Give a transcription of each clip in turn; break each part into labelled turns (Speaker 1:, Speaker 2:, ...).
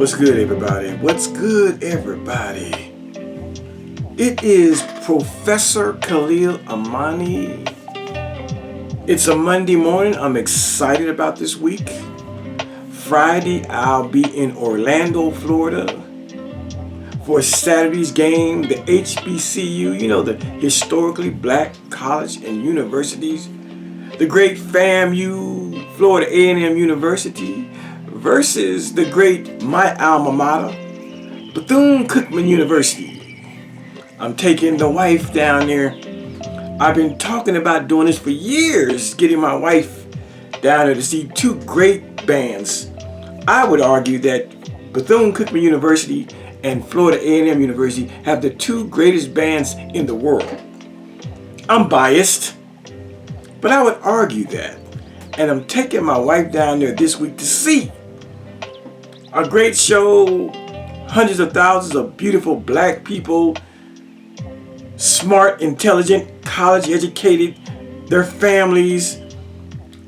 Speaker 1: What's good, everybody? What's good, everybody? It is Professor Khalil Amani. It's a Monday morning. I'm excited about this week. Friday, I'll be in Orlando, Florida for Saturday's game, the HBCU, the historically black college and universities, the great FAMU, Florida A&M University, versus the great, my alma mater, Bethune-Cookman University. I'm taking the wife down there. I've been talking about doing this for years, getting my wife down there to see two great bands. I would argue that Bethune-Cookman University and Florida A&M University have the two greatest bands in the world. I'm biased, but I would argue that. And I'm taking my wife down there this week to see a great show, hundreds of thousands of beautiful black people, smart, intelligent, college educated, their families.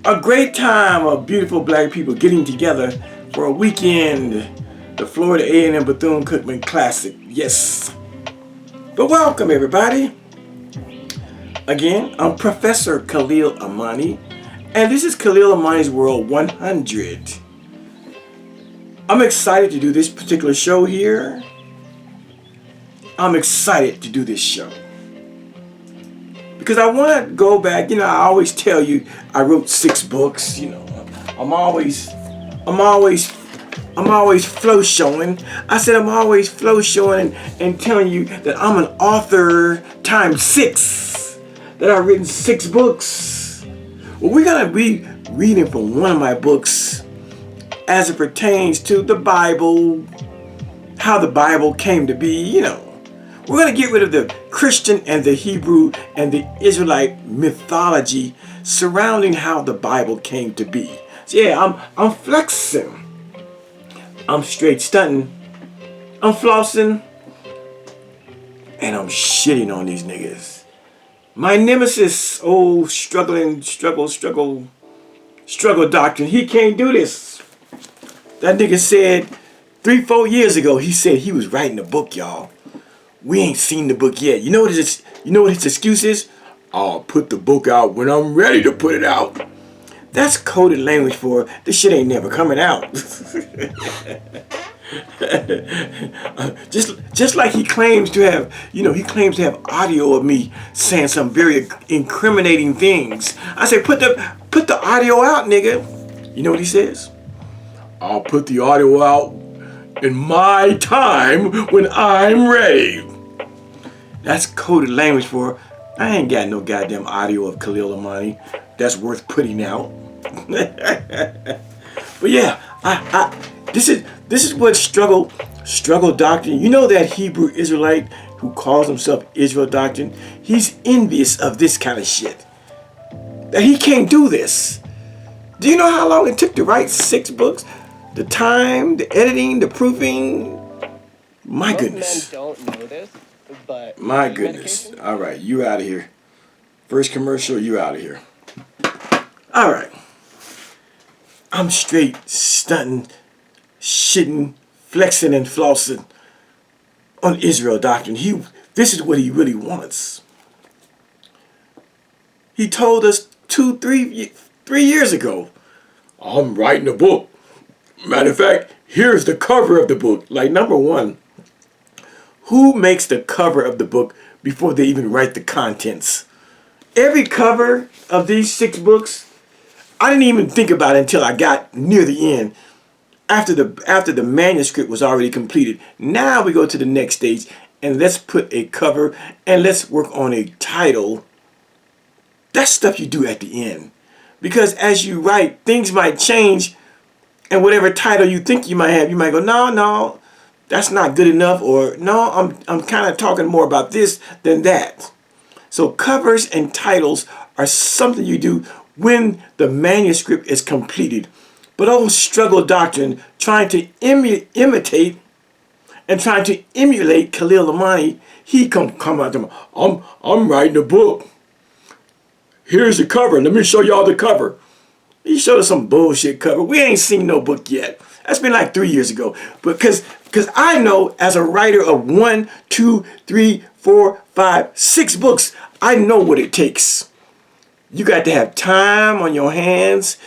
Speaker 1: A great time of beautiful black people getting together for a weekend. The Florida A&M Bethune-Cookman Classic. Yes. But welcome, everybody. Again, I'm Professor Khalil Amani, and this is Khalil Amani's World 100. I'm excited to do this particular show here. I'm excited to do this show because I want to go back. I always tell you I wrote 6 books. I'm always flow showing. I said I'm always flow showing and telling you that I'm an author times 6. That I've written 6 books. Well, we're gonna be reading from one of my books as it pertains to the Bible, how the Bible came to be. We're going to get rid of the Christian and the Hebrew and the Israelite mythology surrounding how the Bible came to be. So yeah, I'm flexing. I'm straight stunting. I'm flossing. And I'm shitting on these niggas. My nemesis, Struggle Doctrine, he can't do this. That nigga said 3-4 years ago, he said he was writing a book, y'all. We ain't seen the book yet. You know what his excuse is? I'll put the book out when I'm ready to put it out. That's coded language for this shit ain't never coming out. Just like he claims to have audio of me saying some very incriminating things. I say put the audio out, nigga. You know what he says? I'll put the audio out in my time when I'm ready. That's coded language for I ain't got no goddamn audio of Khalil Amani that's worth putting out. But yeah, this is what struggle doctrine. You know that Hebrew Israelite who calls himself Israel Doctrine? He's envious of this kind of shit. That he can't do this. Do you know how long it took to write 6 books? The time, the editing, the proofing. My goodness.
Speaker 2: Men don't know this, but
Speaker 1: my goodness. All right, you out of here. First commercial, you out of here. All right. I'm straight stunting, shitting, flexing, and flossing on Israel Doctrine. This is what he really wants. He told us 3 years ago, I'm writing a book. Matter of fact, here's the cover of the book. Like, number one, who makes the cover of the book before they even write the contents? Every cover of these 6 books, I didn't even think about it until I got near the end. After the manuscript was already completed. Now we go to the next stage and let's put a cover and let's work on a title. That's stuff you do at the end. Because as you write, things might change. And whatever title you think you might have, you might go, no, that's not good enough. Or no, I'm kind of talking more about this than that. So covers and titles are something you do when the manuscript is completed. But Struggle Doctrine trying to imitate and trying to emulate Khalil Amani, he come out to him, I'm writing a book. Here's the cover. Let me show y'all the cover. He showed us some bullshit cover. We ain't seen no book yet. That's been like 3 years ago. But because I know as a writer of 1, 2, 3, 4, 5, 6 books, I know what it takes. You got to have time on your hands,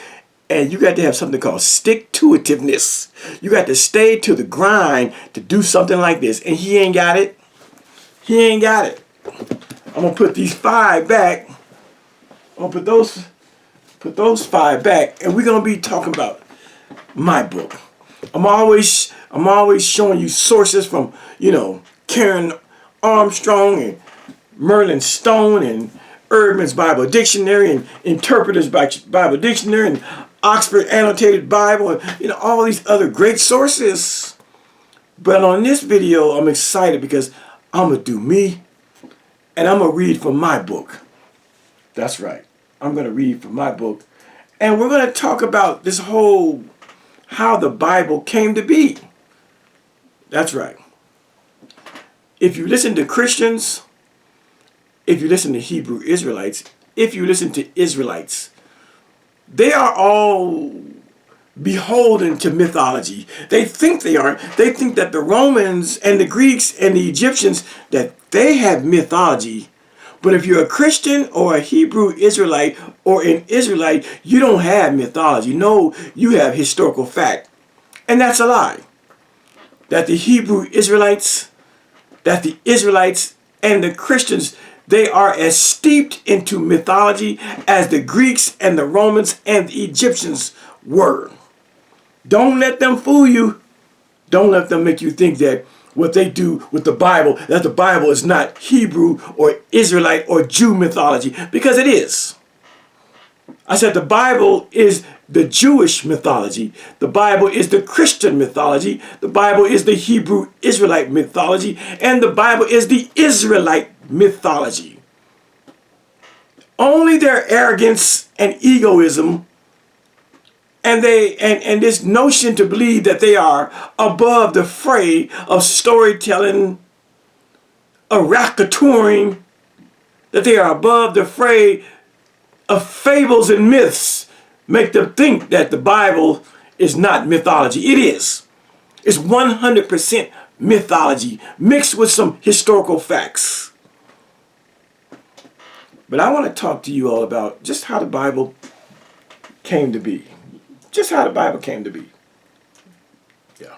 Speaker 1: and you got to have something called stick-to-itiveness. You got to stay to the grind to do something like this. And he ain't got it. He ain't got it. I'm going to put these 5 back. I'm going to put those 5 back, and we're going to be talking about my book. I'm always showing you sources from, Karen Armstrong and Merlin Stone and Erdman's Bible Dictionary and Interpreter's Bible Dictionary and Oxford Annotated Bible and, all these other great sources. But on this video, I'm excited because I'm going to do me, and I'm going to read from my book. That's right. I'm going to read from my book. And we're going to talk about this whole, how the Bible came to be. That's right. If you listen to Christians, if you listen to Hebrew Israelites, if you listen to Israelites, they are all beholden to mythology. They think they are. They think that the Romans and the Greeks and the Egyptians, that they have mythology. But if you're a Christian or a Hebrew Israelite or an Israelite, you don't have mythology. No, you have historical fact. And that's a lie. That the Hebrew Israelites, and the Christians, they are as steeped into mythology as the Greeks and the Romans and the Egyptians were. Don't let them fool you. Don't let them make you think that what they do with the Bible, that the Bible is not Hebrew or Israelite or Jew mythology, because it is. I said the Bible is the Jewish mythology. The Bible is the Christian mythology. The Bible is the Hebrew Israelite mythology. And the Bible is the Israelite mythology. Only their arrogance and egoism and this notion to believe that they are above the fray of storytelling, of racketeering, that they are above the fray of fables and myths, make them think that the Bible is not mythology. It is. It's 100% mythology mixed with some historical facts. But I want to talk to you all about just how the Bible came to be. Just how the Bible came to be. Yeah.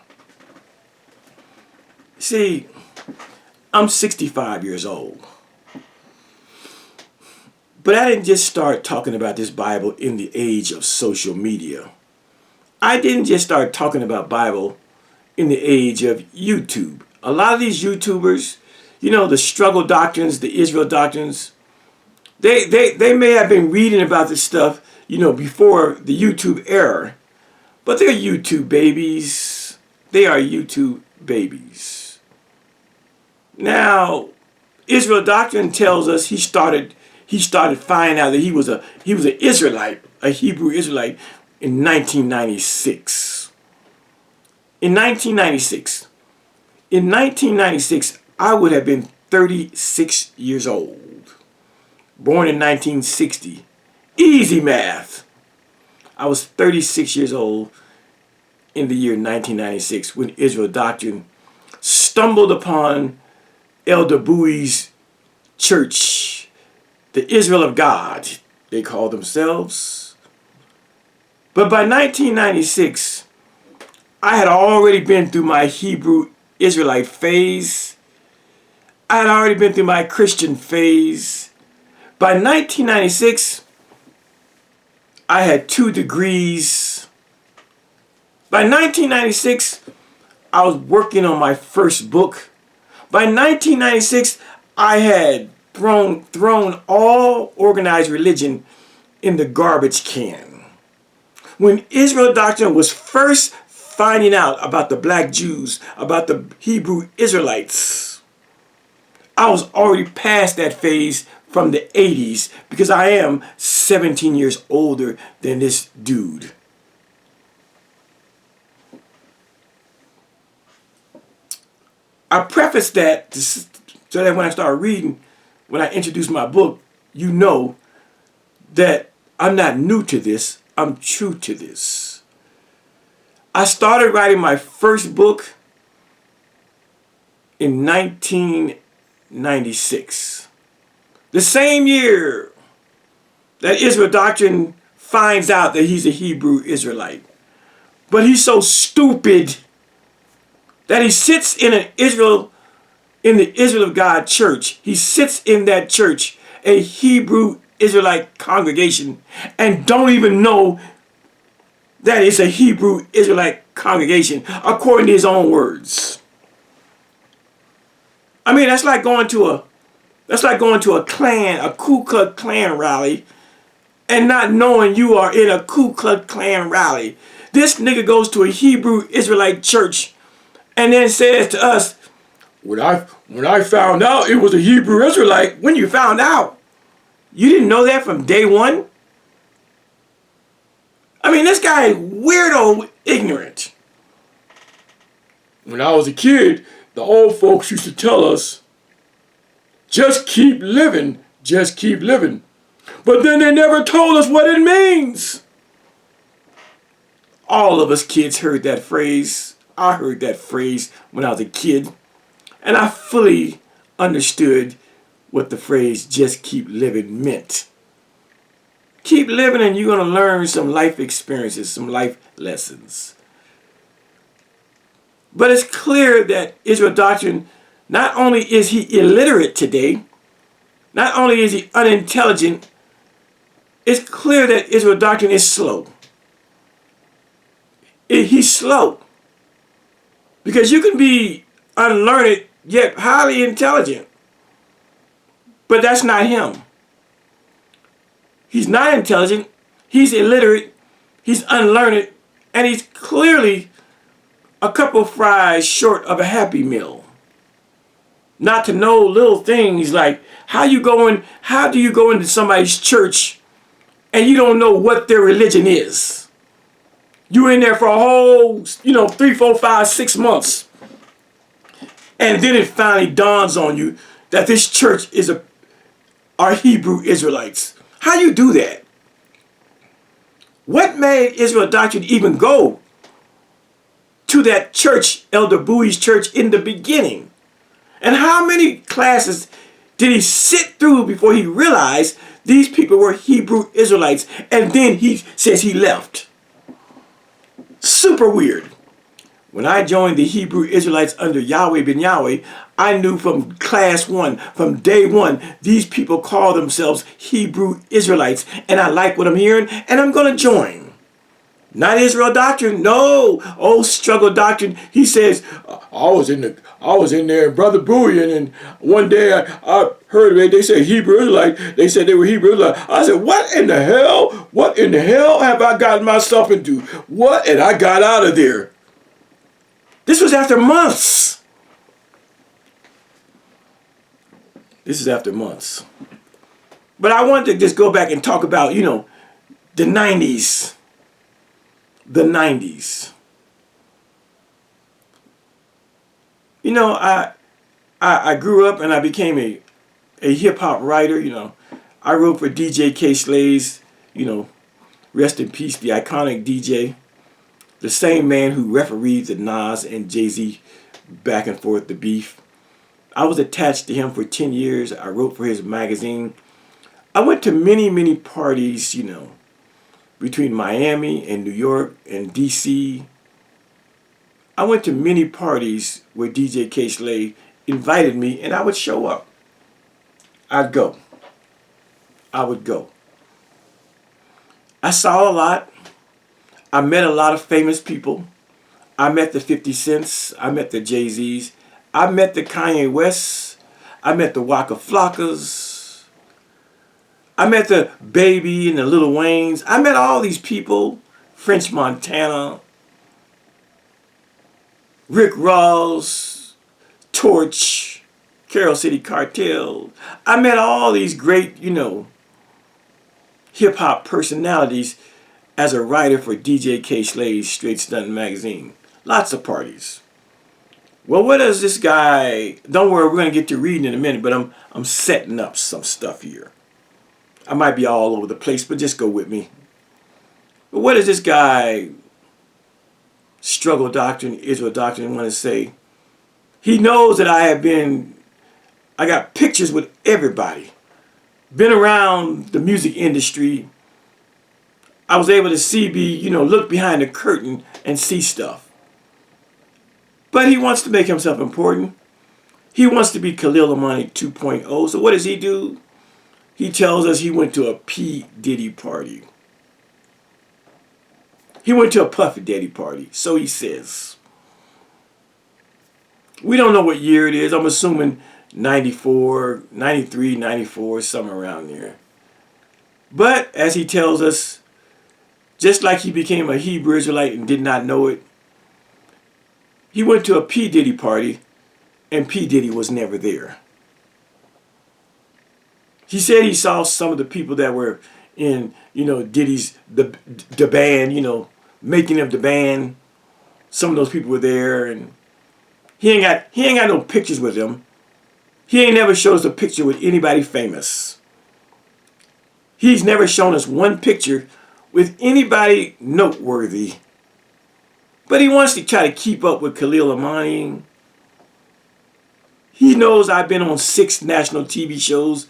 Speaker 1: See, I'm 65 years old. But I didn't just start talking about this Bible in the age of social media. I didn't just start talking about Bible in the age of YouTube. A lot of these YouTubers, the Struggle Doctrines, the Israel Doctrines, they may have been reading about this stuff, before the YouTube era. But they're YouTube babies. They are YouTube babies. Now, Israel Doctrine tells us he started finding out that he was an Israelite, a Hebrew Israelite, in 1996. In 1996, I would have been 36 years old. Born in 1960. Easy math. I was 36 years old in the year 1996 when Israel Doctrine stumbled upon Elder Bowie's church, the Israel of God, they call themselves. But by 1996, I had already been through my Hebrew Israelite phase. I had already been through my Christian phase. By 1996, I had 2 degrees. By 1996, I was working on my first book. By 1996, I had thrown all organized religion in the garbage can. When Israel Doctrine was first finding out about the black Jews, about the Hebrew Israelites, I was already past that phase from the 80s because I am 17 years older than this dude. I preface that so that when I start reading, when I introduce my book, you know that I'm not new to this. I'm true to this. I started writing my first book in 1996. The same year that Israel Doctrine finds out that he's a Hebrew Israelite. But he's so stupid that he sits in the Israel of God church. He sits in that church, a Hebrew Israelite congregation, and don't even know that it's a Hebrew Israelite congregation, according to his own words. I mean, that's like going to a Klan, a Ku Klux Klan rally, and not knowing you are in a Ku Klux Klan rally. This nigga goes to a Hebrew Israelite church and then says to us, when I found out it was a Hebrew Israelite, when you found out, you didn't know that from day one? I mean, this guy is weirdo ignorant. When I was a kid, the old folks used to tell us, just keep living, just keep living. But then they never told us what it means. All of us kids heard that phrase. I heard that phrase when I was a kid. And I fully understood what the phrase just keep living meant. Keep living and you're going to learn some life experiences, some life lessons. But it's clear that Israel Doctrine, not only is he illiterate today, not only is he unintelligent, it's clear that Israel Doctrine is slow. He's slow. Because you can be unlearned yet highly intelligent. But that's not him. He's not intelligent, he's illiterate, he's unlearned, and he's clearly a couple fries short of a Happy Meal. Not to know little things like how do you go into somebody's church and you don't know what their religion is? You're in there for a whole, 3, 4, 5, 6 months. And then it finally dawns on you that this church are Hebrew Israelites. How you do that? What made Israel Doctrine even go to that church, Elder Bowie's church, in the beginning? And how many classes did he sit through before he realized these people were Hebrew Israelites? And then he says he left. Super weird. When I joined the Hebrew Israelites under Yahweh ben Yahweh, I knew from class 1, from day 1, these people call themselves Hebrew Israelites. And I like what I'm hearing, and I'm going to join. Not Israel Doctrine, no. Old Struggle Doctrine. He says, I was in there, Brother Bowie, and one day I heard they said Hebrew Israelite. They said they were Hebrew Israelite. I said, what in the hell? What in the hell have I gotten myself into? What? And I got out of there. This was after months. This is after months. But I wanted to just go back and talk about, the 90s. The 90s. I grew up and I became a hip-hop writer, I wrote for DJ K. Slays, rest in peace, the iconic DJ. The same man who refereed the Nas and Jay-Z back and forth, the beef. I was attached to him for 10 years. I wrote for his magazine. I went to many, many parties, between Miami and New York and D.C. I went to many parties where DJ K. Slay invited me and I would show up. I'd go. I would go. I saw a lot. I met a lot of famous people. I met the 50 Cents. I met the Jay-Z's. I met the Kanye Wests. I met the Waka Flockas. I met the Baby and the Lil Waynes. I met all these people. French Montana. Rick Ross. Torch. Carol City Cartel. I met all these great, hip-hop personalities as a writer for DJ K. Slay's Straight Stunt magazine. Lots of parties. Well, what does this guy... Don't worry, we're going to get to reading in a minute, but I'm setting up some stuff here. I might be all over the place, but just go with me. But what does this guy, Struggle Doctrine, Israel Doctrine, want to say? He knows that I got pictures with everybody. Been around the music industry. I was able to look behind the curtain and see stuff. But he wants to make himself important. He wants to be Khalil Amani 2.0. So what does he do? He tells us he went to a P. Diddy party. He went to a Puff Daddy party. So he says. We don't know what year it is. I'm assuming 94, 93, 94, somewhere around there. But as he tells us, just like he became a Hebrew Israelite and did not know it, he went to a P. Diddy party and P. Diddy was never there. He said he saw some of the people that were in, Diddy's, the band, making of the band. Some of those people were there, and he ain't got no pictures with them. He ain't never showed us a picture with anybody famous. He's never shown us one picture with anybody noteworthy. But he wants to try to keep up with Khalil Amani. He knows I've been on 6 national TV shows,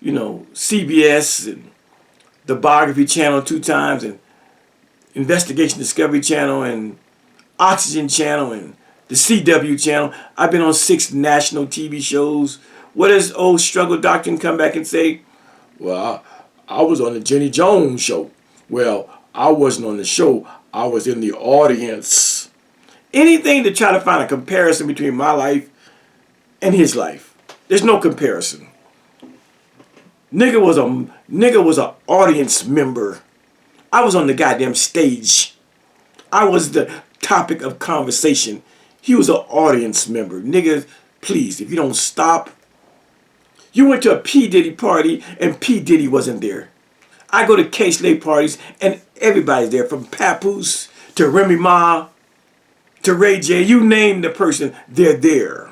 Speaker 1: CBS and the Biography Channel 2 times, and Investigation Discovery Channel, and Oxygen Channel, and the CW Channel. I've been on 6 national TV shows. What does old Struggle Doctrine come back and say? Well, I was on the Jenny Jones show. Well, I wasn't on the show. I was in the audience. Anything to try to find a comparison between my life and his life. There's no comparison. Nigga was a audience member. I was on the goddamn stage. I was the topic of conversation. He was an audience member. Nigga, please, if you don't stop. You went to a P. Diddy party and P. Diddy wasn't there. I go to K-Slate parties and everybody's there, from Papoose to Remy Ma to Ray J. You name the person, they're there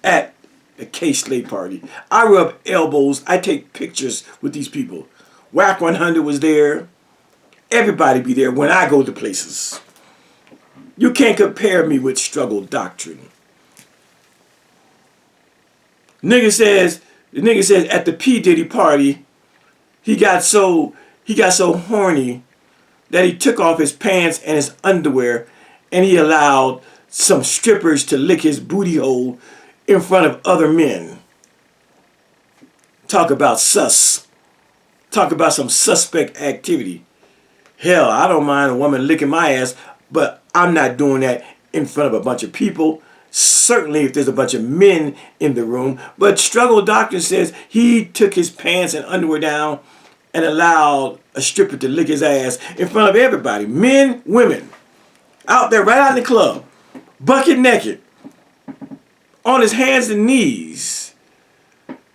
Speaker 1: at the K-Slate party. I rub elbows. I take pictures with these people. Whack 100 was there. Everybody be there when I go to places. You can't compare me with Struggle Doctrine. The nigga says at the P. Diddy party, he got so horny that he took off his pants and his underwear and he allowed some strippers to lick his booty hole in front of other men. Talk about sus. Talk about some suspect activity. Hell, I don't mind a woman licking my ass, but I'm not doing that in front of a bunch of people. Certainly if there's a bunch of men in the room. But Struggle Doctrine says he took his pants and underwear down and allowed a stripper to lick his ass in front of everybody. Men, women. Out there right out in the club. Bucket naked. On his hands and knees.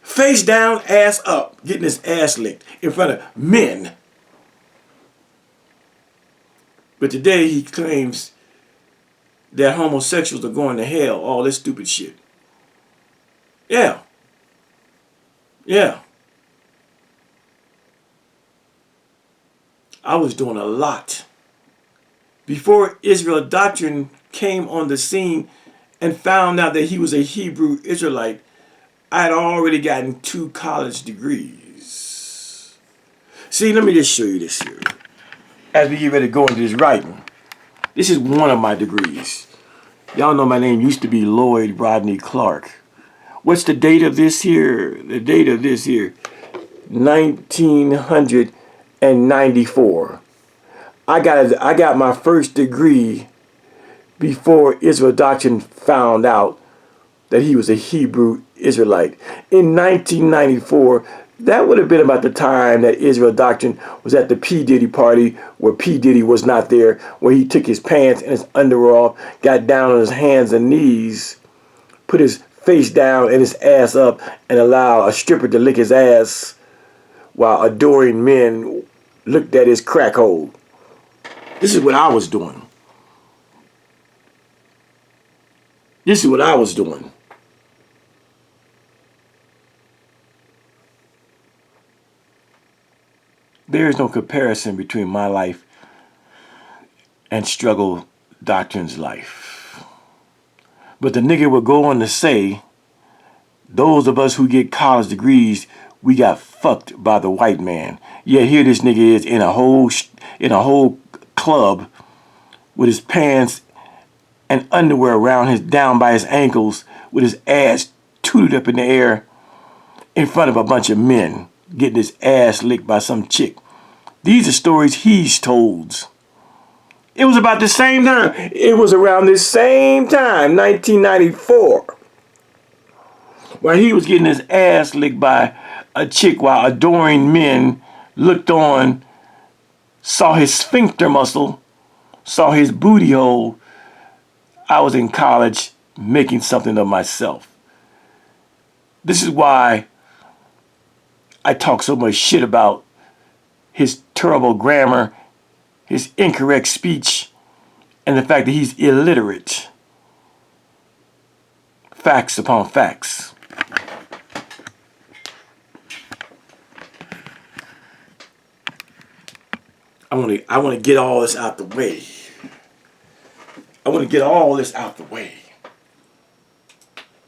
Speaker 1: Face down, ass up. Getting his ass licked in front of men. But today he claims that homosexuals are going to hell. All this stupid shit. Yeah. Yeah. I was doing a lot. Before Israel Doctrine came on the scene and found out that he was a Hebrew Israelite, I had already gotten 2 college degrees. See, let me just show you this here. As we get ready to go into this writing. This is one of my degrees. Y'all know my name used to be Lloyd Rodney Clark. What's the date of this here? The date of this here, 1994. I got my first degree before Israel Doctrine found out that he was a Hebrew Israelite. In 1994, that would have been about the time that Israel Doctrine was at the P. Diddy party where P. Diddy was not there, where he took his pants and his underwear off, got down on his hands and knees, put his face down and his ass up, and allowed a stripper to lick his ass while adoring men looked at his crack hole. This is what I was doing. This is what I was doing. There is no comparison between my life and Struggle Doctrine's life. But the nigga would go on to say, those of us who get college degrees, we got fucked by the white man. Yet here this nigga is in a whole club with his pants and underwear around his down by his ankles, with his ass tooted up in the air in front of a bunch of men, getting his ass licked by some chick. These are stories he's told. It was about the same time. It was around this same time, 1994, where he was getting his ass licked by a chick while adoring men looked on, saw his sphincter muscle, saw his booty hole. I was in college making something of myself. This is why I talk so much shit about his terrible grammar, his incorrect speech, and the fact that he's illiterate. Facts upon facts. I want to get all this out the way. I want to get all this out the way.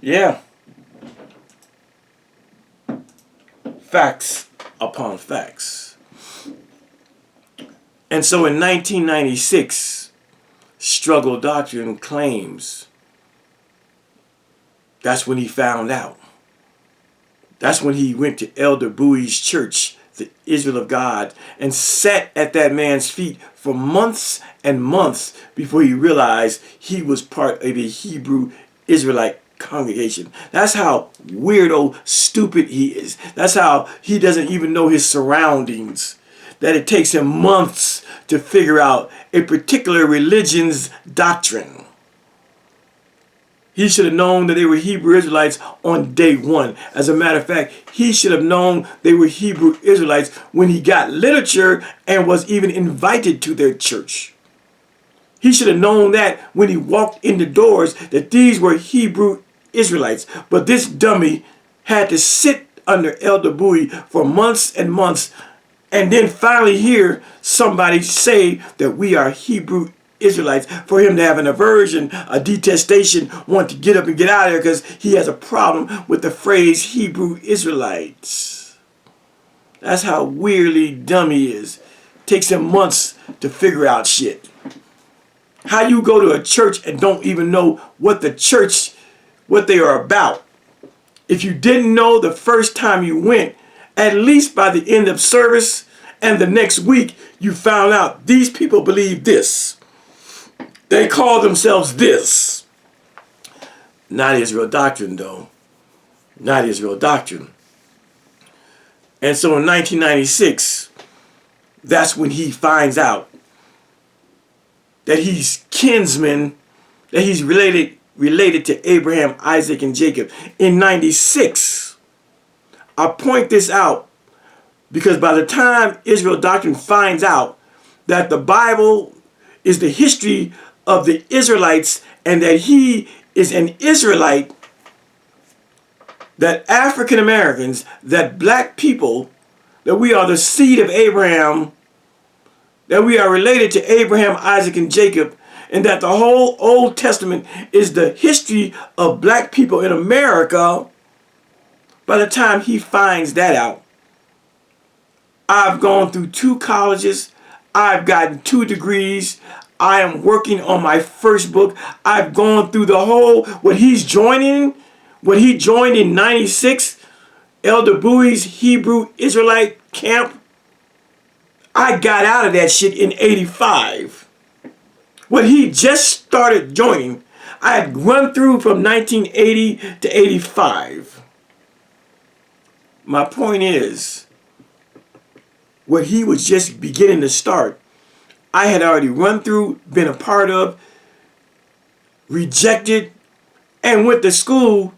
Speaker 1: Yeah. Facts upon facts. And so in 1996, Struggle Doctrine claims that's when he found out. That's when he went to Elder Bowie's church, the Israel of God, and sat at that man's feet for months and months before he realized he was part of a Hebrew Israelite congregation. That's how weirdo stupid he is. That's how he doesn't even know his surroundings. That it takes him months to figure out a particular religion's doctrine. He should have known that they were Hebrew Israelites on day one. As a matter of fact, he should have known they were Hebrew Israelites when he got literature and was even invited to their church. He should have known that when he walked in the doors that these were Hebrew Israelites. But this dummy had to sit under Elder Bowie for months and months and then finally hear somebody say that we are Hebrew Israelites, for him to have an aversion, a detestation, want to get up and get out of there because he has a problem with the phrase Hebrew Israelites. That's how weirdly dumb he is. Takes him months to figure out shit. How you go to a church and don't even know what the church, what they are about. If you didn't know the first time you went, at least by the end of service and the next week, you found out these people believe this. They call themselves this. Not Israel Doctrine, though. Not Israel Doctrine. And so in 1996, that's when he finds out that he's kinsman, that he's related to Abraham, Isaac, and Jacob. In 96, I point this out because by the time Israel Doctrine finds out that the Bible is the history of the Israelites and that he is an Israelite, that African Americans, that black people, that we are the seed of Abraham, that we are related to Abraham, Isaac, and Jacob, and that the whole Old Testament is the history of black people in America. By the time he finds that out, I've gone through 2 colleges, I've gotten 2 degrees, I am working on my first book. I've gone through the whole, what he joined in 96, Elder Bowie's Hebrew Israelite camp. I got out of that shit in 85. What he just started joining, I had run through from 1980 to 85. My point is, what he was just beginning to start, I had already run through, been a part of, rejected, and went to school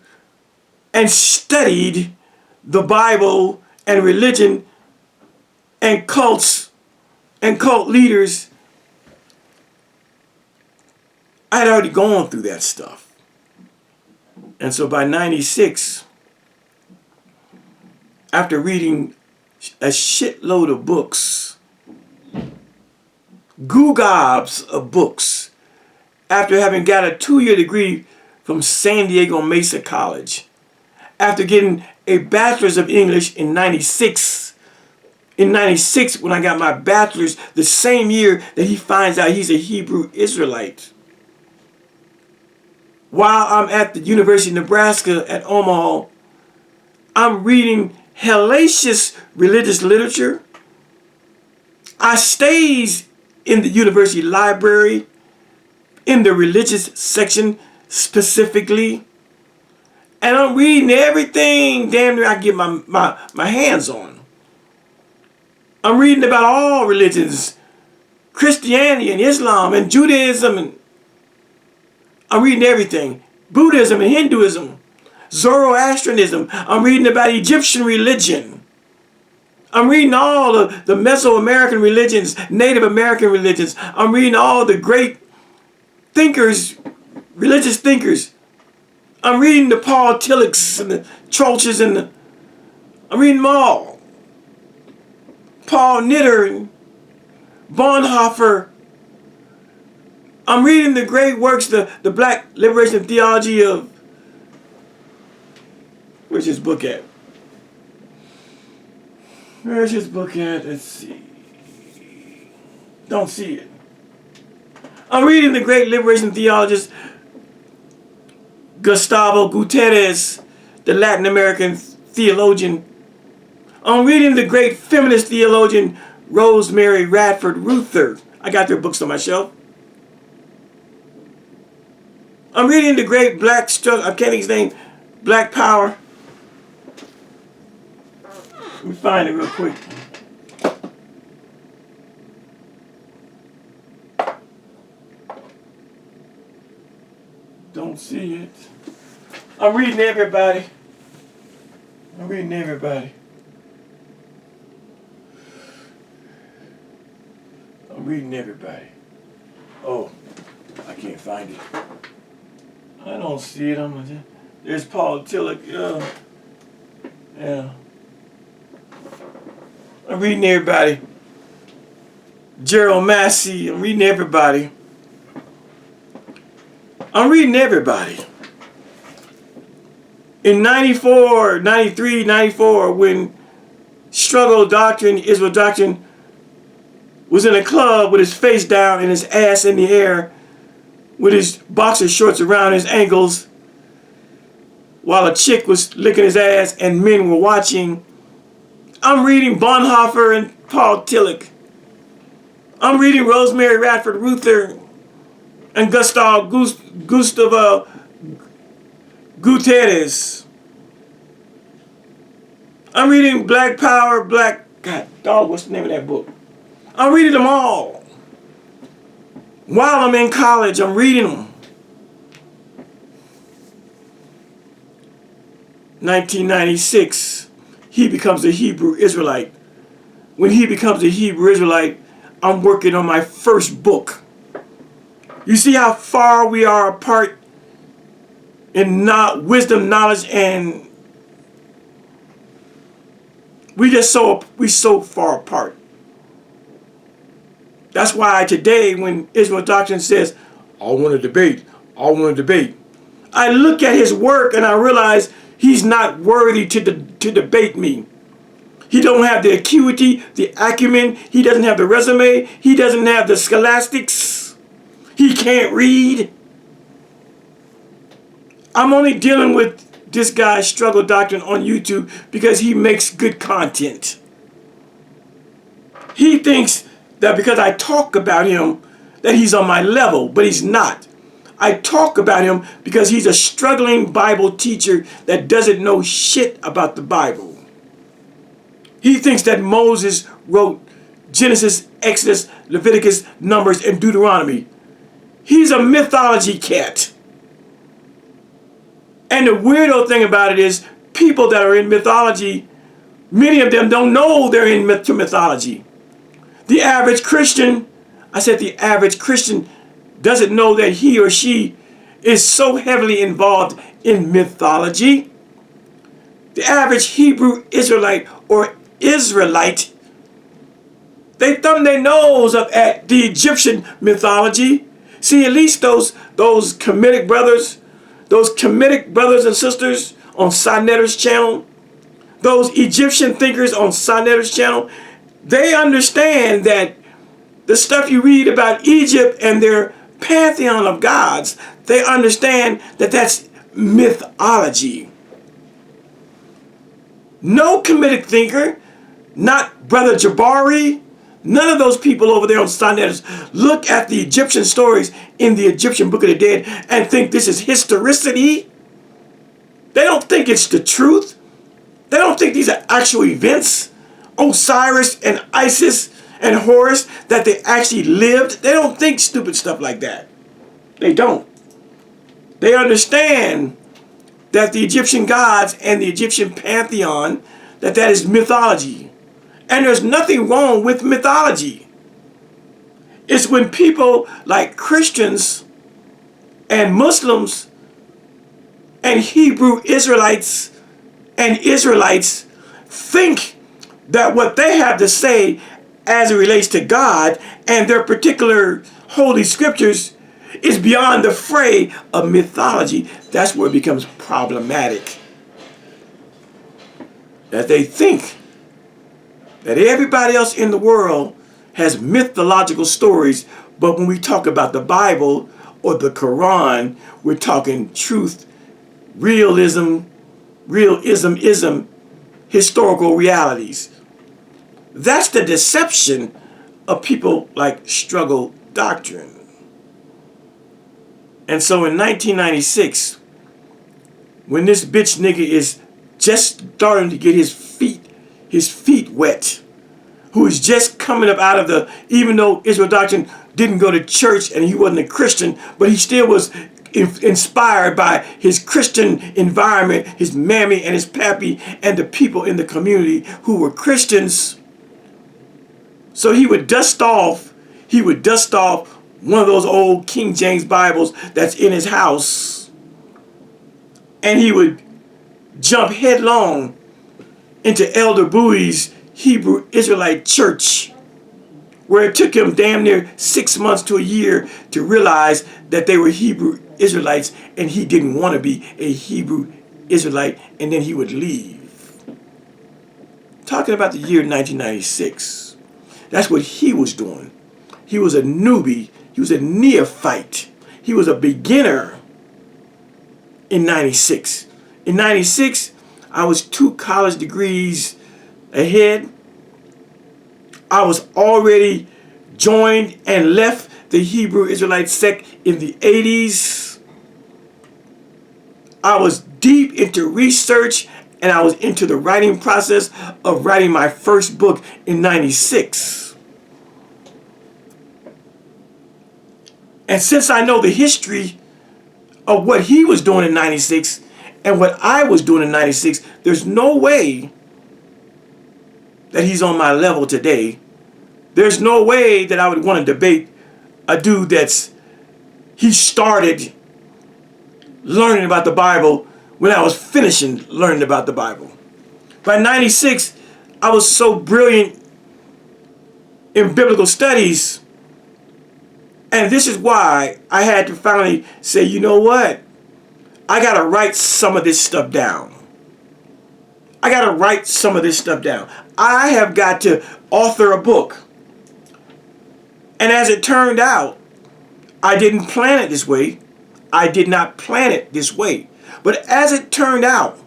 Speaker 1: and studied the Bible and religion and cults and cult leaders. I had already gone through that stuff. And so by 96, after reading a shitload of books, gobs of books, after having got a 2-year degree from San Diego Mesa College, after getting a bachelor's of English in 96. In 96, when I got my bachelor's, the same year that he finds out he's a Hebrew Israelite. While I'm at the University of Nebraska at Omaha, I'm reading hellacious religious literature. I stays in the university library, in the religious section specifically, and I'm reading everything damn near I get my hands on. I'm reading about all religions, Christianity and Islam and Judaism, and I'm reading everything. Buddhism and Hinduism, Zoroastrianism. I'm reading about Egyptian religion. I'm reading all of the Mesoamerican religions, Native American religions. I'm reading all the great thinkers, religious thinkers. I'm reading the Paul Tillocks and the Troeltsch's and I'm reading them all. Paul Knitter and Bonhoeffer. I'm reading the great works, the Black Liberation Theology of, where's his book at? Where's his book at? Let's see. Don't see it. I'm reading the great liberation theologist Gustavo Gutierrez, the Latin American theologian. I'm reading the great feminist theologian Rosemary Radford Ruther. I got their books on my shelf. I'm reading the great black struggle, I can't think his name, Black Power. Let me find it real quick. Don't see it. I'm reading everybody. I'm reading everybody. I'm reading everybody. Oh, I can't find it. I don't see it. There's Paul Tillich. Yeah. I'm reading everybody. Gerald Massey. I'm reading everybody. I'm reading everybody. In 94, 93, 94, when Struggle Doctrine, Israel Doctrine, was in a club with his face down and his ass in the air, with his boxer shorts around his ankles, while a chick was licking his ass and men were watching, I'm reading Bonhoeffer and Paul Tillich. I'm reading Rosemary Radford Ruther and Gustavo Gutierrez. I'm reading Black Power, God dog, what's the name of that book? I'm reading them all. While I'm in college, I'm reading them. 1996, he becomes a Hebrew Israelite. When he becomes a Hebrew Israelite, I'm working on my first book. You see how far we are apart in wisdom, knowledge, and we so far apart. That's why today, when Israel Doctrine says, I want to debate, I look at his work and I realize he's not worthy to debate me. He don't have the acuity, the acumen. He doesn't have the resume. He doesn't have the scholastics. He can't read. I'm only dealing with this guy's Struggle Doctrine on YouTube because he makes good content. He thinks that because I talk about him that he's on my level, but he's not. I talk about him because he's a struggling Bible teacher that doesn't know shit about the Bible. He thinks that Moses wrote Genesis, Exodus, Leviticus, Numbers, and Deuteronomy. He's a mythology cat. And the weirdo thing about it is, people that are in mythology, many of them don't know they're in mythology. The average Christian, the average Christian doesn't know that he or she is so heavily involved in mythology. The average Hebrew Israelite or Israelite, they thumb their nose up at the Egyptian mythology. See, at least those Kemetic brothers and sisters on Sinetter's channel, those Egyptian thinkers on Sinetter's channel, they understand that the stuff you read about Egypt and their pantheon of gods, they understand that that's mythology. No Kemetic thinker, not Brother Jabari, none of those people over there on Sinetter's look at the Egyptian stories in the Egyptian Book of the Dead and think this is historicity. They don't think it's the truth. They don't think these are actual events. Osiris and Isis and Horus, that they actually lived. They don't think stupid stuff like that. They don't. They understand that the Egyptian gods and the Egyptian pantheon, that is mythology. And there's nothing wrong with mythology. It's when people like Christians and Muslims and Hebrew Israelites and Israelites think that what they have to say as it relates to God and their particular holy scriptures is beyond the fray of mythology. That's where it becomes problematic. That they think that everybody else in the world has mythological stories, but when we talk about the Bible or the Quran, we're talking truth, realism, historical realities. That's the deception of people like Struggle Doctrine. And so in 1996, when this bitch nigga is just starting to get his feet wet, who is just coming up out of the, even though Israel Doctrine didn't go to church and he wasn't a Christian, but he still was inspired by his Christian environment, his mammy and his pappy and the people in the community who were Christians. So he would dust off one of those old King James Bibles that's in his house, and he would jump headlong into Elder Bowie's Hebrew Israelite church, where it took him damn near 6 months to a year to realize that they were Hebrew Israelites and he didn't want to be a Hebrew Israelite, and then he would leave. Talking about the year 1996. That's what he was doing. He was a newbie. He was a neophyte. He was a beginner in 96. In 96, I was 2 college degrees ahead. I was already joined and left the Hebrew Israelite sect in the 80s. I was deep into research, and I was into the writing process of writing my first book in 96. And since I know the history of what he was doing in 96 and what I was doing in 96, there's no way that he's on my level today. There's no way that I would want to debate a dude he started learning about the Bible when I was finishing learning about the Bible. By 96, I was so brilliant in biblical studies, and this is why I had to finally say, you know what? I got to write some of this stuff down. I got to write some of this stuff down. I have got to author a book. And as it turned out, I didn't plan it this way. I did not plan it this way. But as it turned out,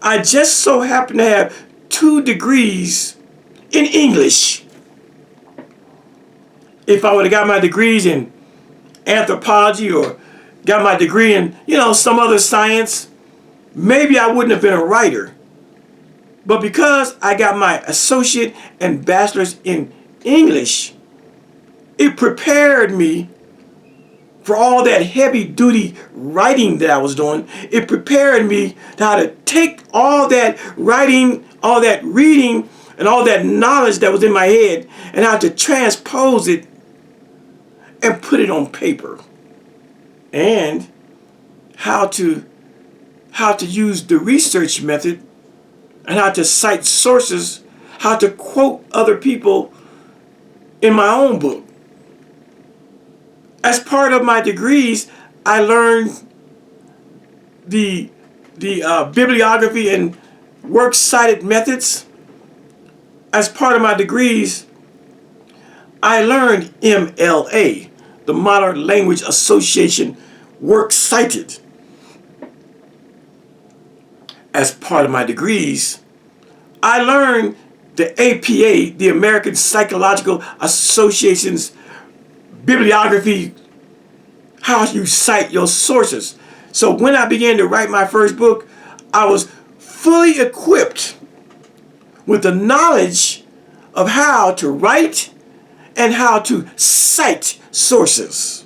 Speaker 1: I just so happened to have 2 degrees in English. If I would have got my degrees in anthropology or got my degree in, some other science, maybe I wouldn't have been a writer. But because I got my associate and bachelor's in English, it prepared me for all that heavy duty writing that I was doing. It prepared me to how to take all that writing, all that reading, and all that knowledge that was in my head and how to transpose it and put it on paper. And how to use the research method and how to cite sources, how to quote other people in my own book. As part of my degrees, I learned the bibliography and works cited methods. As part of my degrees, I learned MLA, the Modern Language Association works cited. As part of my degrees, I learned the APA, the American Psychological Association's bibliography, how you cite your sources. So when I began to write my first book, I was fully equipped with the knowledge of how to write and how to cite sources.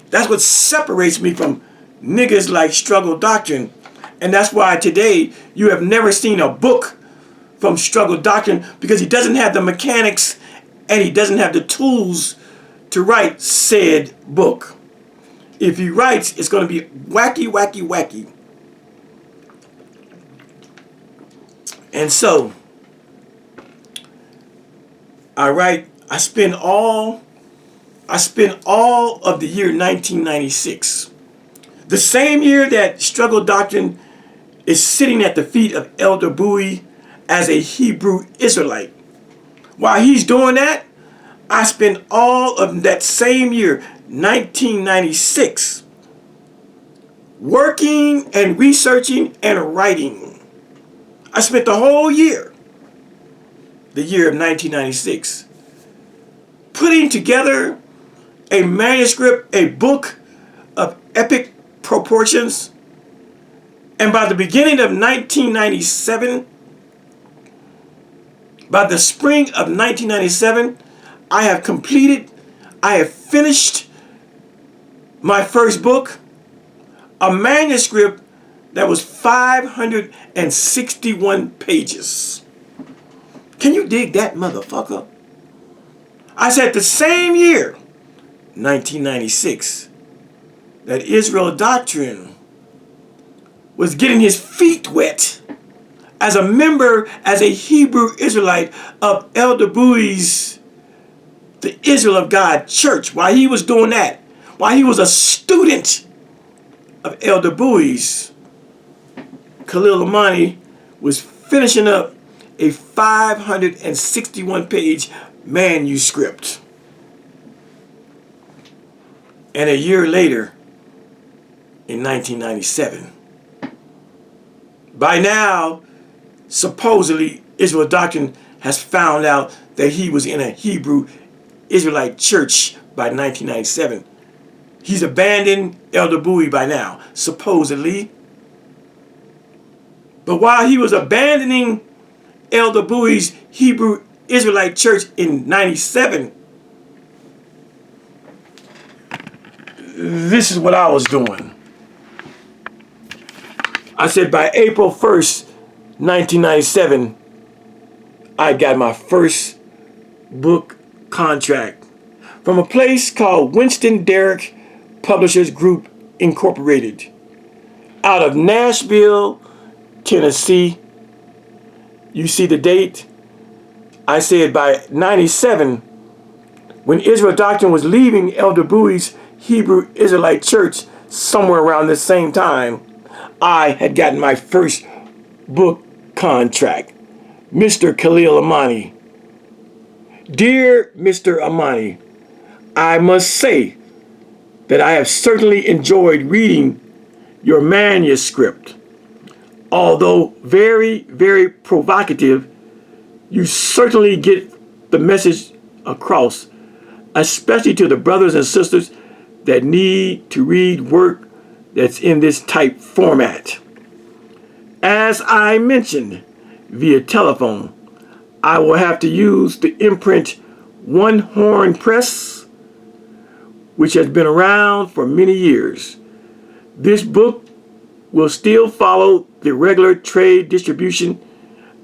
Speaker 1: That's what separates me from niggas like Struggle Doctrine. And that's why today you have never seen a book from Struggle Doctrine, because he doesn't have the mechanics and he doesn't have the tools to write said book. If he writes, it's going to be wacky, wacky, wacky. And so, I spend all of the year 1996. The same year that Struggle Doctrine is sitting at the feet of Elder Bowie as a Hebrew Israelite. While he's doing that, I spent all of that same year, 1996, working and researching and writing. I spent the whole year, the year of 1996, putting together a manuscript, a book of epic proportions. And by the beginning of 1997, by the spring of 1997, I have finished my first book, a manuscript that was 561 pages. Can you dig that, motherfucker? I said the same year, 1996, that Israel Doctrine was getting his feet wet as a member, as a Hebrew Israelite of Elder Bowie's the Israel of God Church. While he was doing that, while he was a student of Elder Bowie's, Khalil Amani was finishing up a 561-page manuscript. And a year later, in 1997, by now, supposedly, Israel Doctrine has found out that he was in a Hebrew Israelite church by 1997. He's abandoned Elder Bowie by now, supposedly. But while he was abandoning Elder Bowie's Hebrew Israelite church in 97, this is what I was doing. I said by April 1st, 1997, I got my first book contract from a place called Winston Derrick Publishers Group Incorporated out of Nashville, Tennessee. You see the date? I said by 97, when Israel Doctrine was leaving Elder Bowie's Hebrew Israelite Church, somewhere around the same time, I had gotten my first book contract. Mr. Khalil Amani. Dear Mr. Amani, I must say that I have certainly enjoyed reading your manuscript. Although very, very provocative, you certainly get the message across, especially to the brothers and sisters that need to read work that's in this type format. As I mentioned via telephone, I will have to use the imprint One Horn Press, which has been around for many years. This book will still follow the regular trade distribution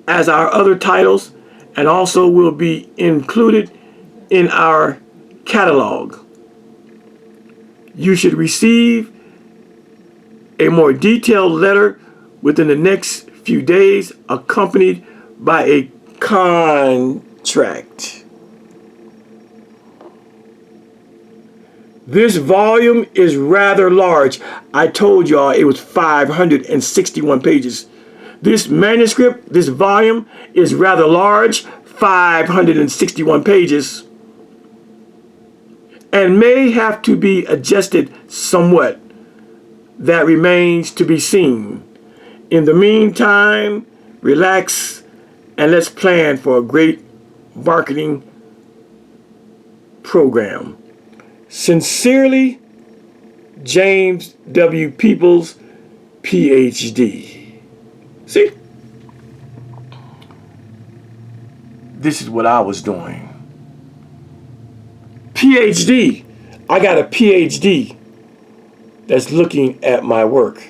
Speaker 1: as our other titles, and also will be included in our catalog. You should receive a more detailed letter within the next few days, accompanied by a contract. This volume is rather large. I told y'all it was 561 pages. This manuscript, this volume, is rather large, 561 pages, and may have to be adjusted somewhat. That remains to be seen. In the meantime, relax and let's plan for a great marketing program. Sincerely, James W. Peoples, PhD. See? This is what I was doing. PhD. I got a PhD that's looking at my work.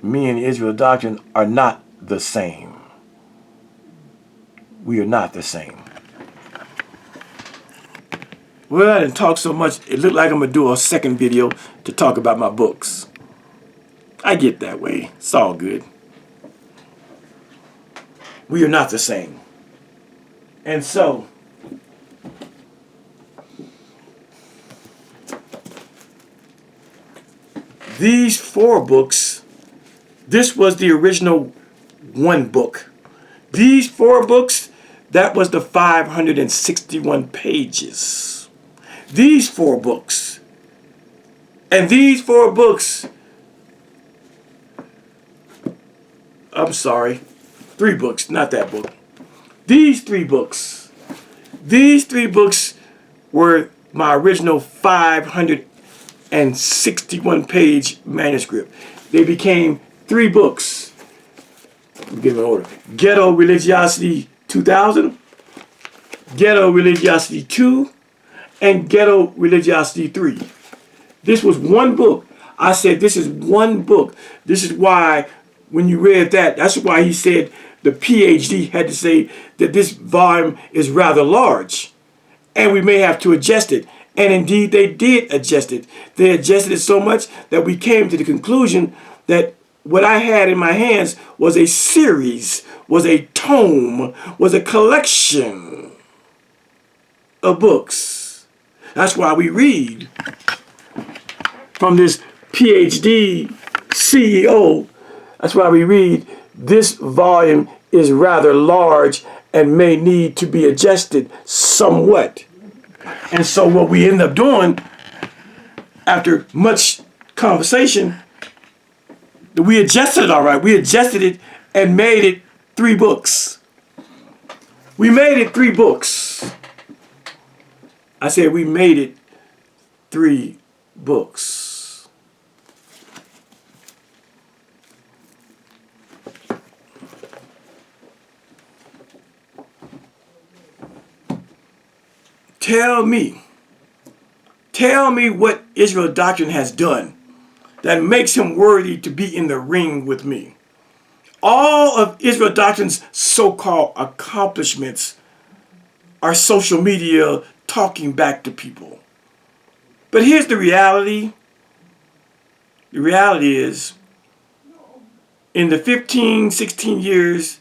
Speaker 1: Me and the Israel Doctrine are not the same. We are not the same. Well, I didn't talk so much, it looked like I'm going to do a second video to talk about my books. I get that way. It's all good. We are not the same. And so, these 4 books, this was the original 1 book. These 4 books, that was the 561 pages. These 4 books. And these 4 books, I'm sorry, 3 books, not that book. These 3 books. These 3 books were my original 561 page manuscript. They became 3 books. Let me give them an order. Ghetto Religiosity 2000, Ghetto Religiosity 2, and Ghetto Religiosity 3. This was 1 book. I said this is 1 book. This is why when you read that, that's why he said the PhD had to say that this volume is rather large and we may have to adjust it. And indeed they did adjust it. They adjusted it so much that we came to the conclusion that what I had in my hands was a series, was a tome, was a collection of books. That's why we read from this PhD CEO. That's why we read, this volume is rather large and may need to be adjusted somewhat. And so what we end up doing, after much conversation, we adjusted it all right. We adjusted it and made it 3 books. We made it 3 books. I said we made it 3 books. Tell me what Israel Doctrine has done that makes him worthy to be in the ring with me. All of Israel Doctrine's so-called accomplishments are social media talking back to people. But here's the reality. The reality is, in the 15, 16 years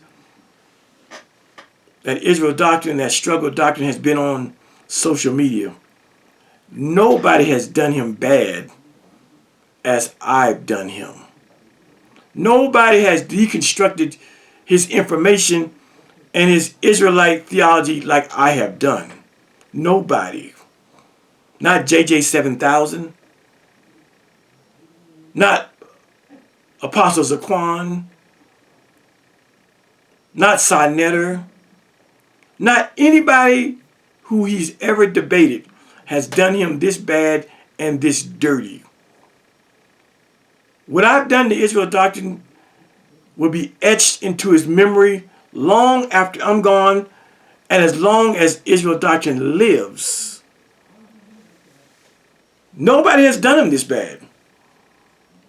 Speaker 1: that Israel Doctrine, that Struggle Doctrine has been on social media, nobody has done him bad as I've done him. Nobody has deconstructed his information and his Israelite theology like I have done. Nobody. Not JJ 7000. Not Apostle Zaquan. Not Sinetter. Not anybody who he's ever debated has done him this bad and this dirty. What I've done to Israel Doctrine will be etched into his memory long after I'm gone, and as long as Israel Doctrine lives. Nobody has done him this bad.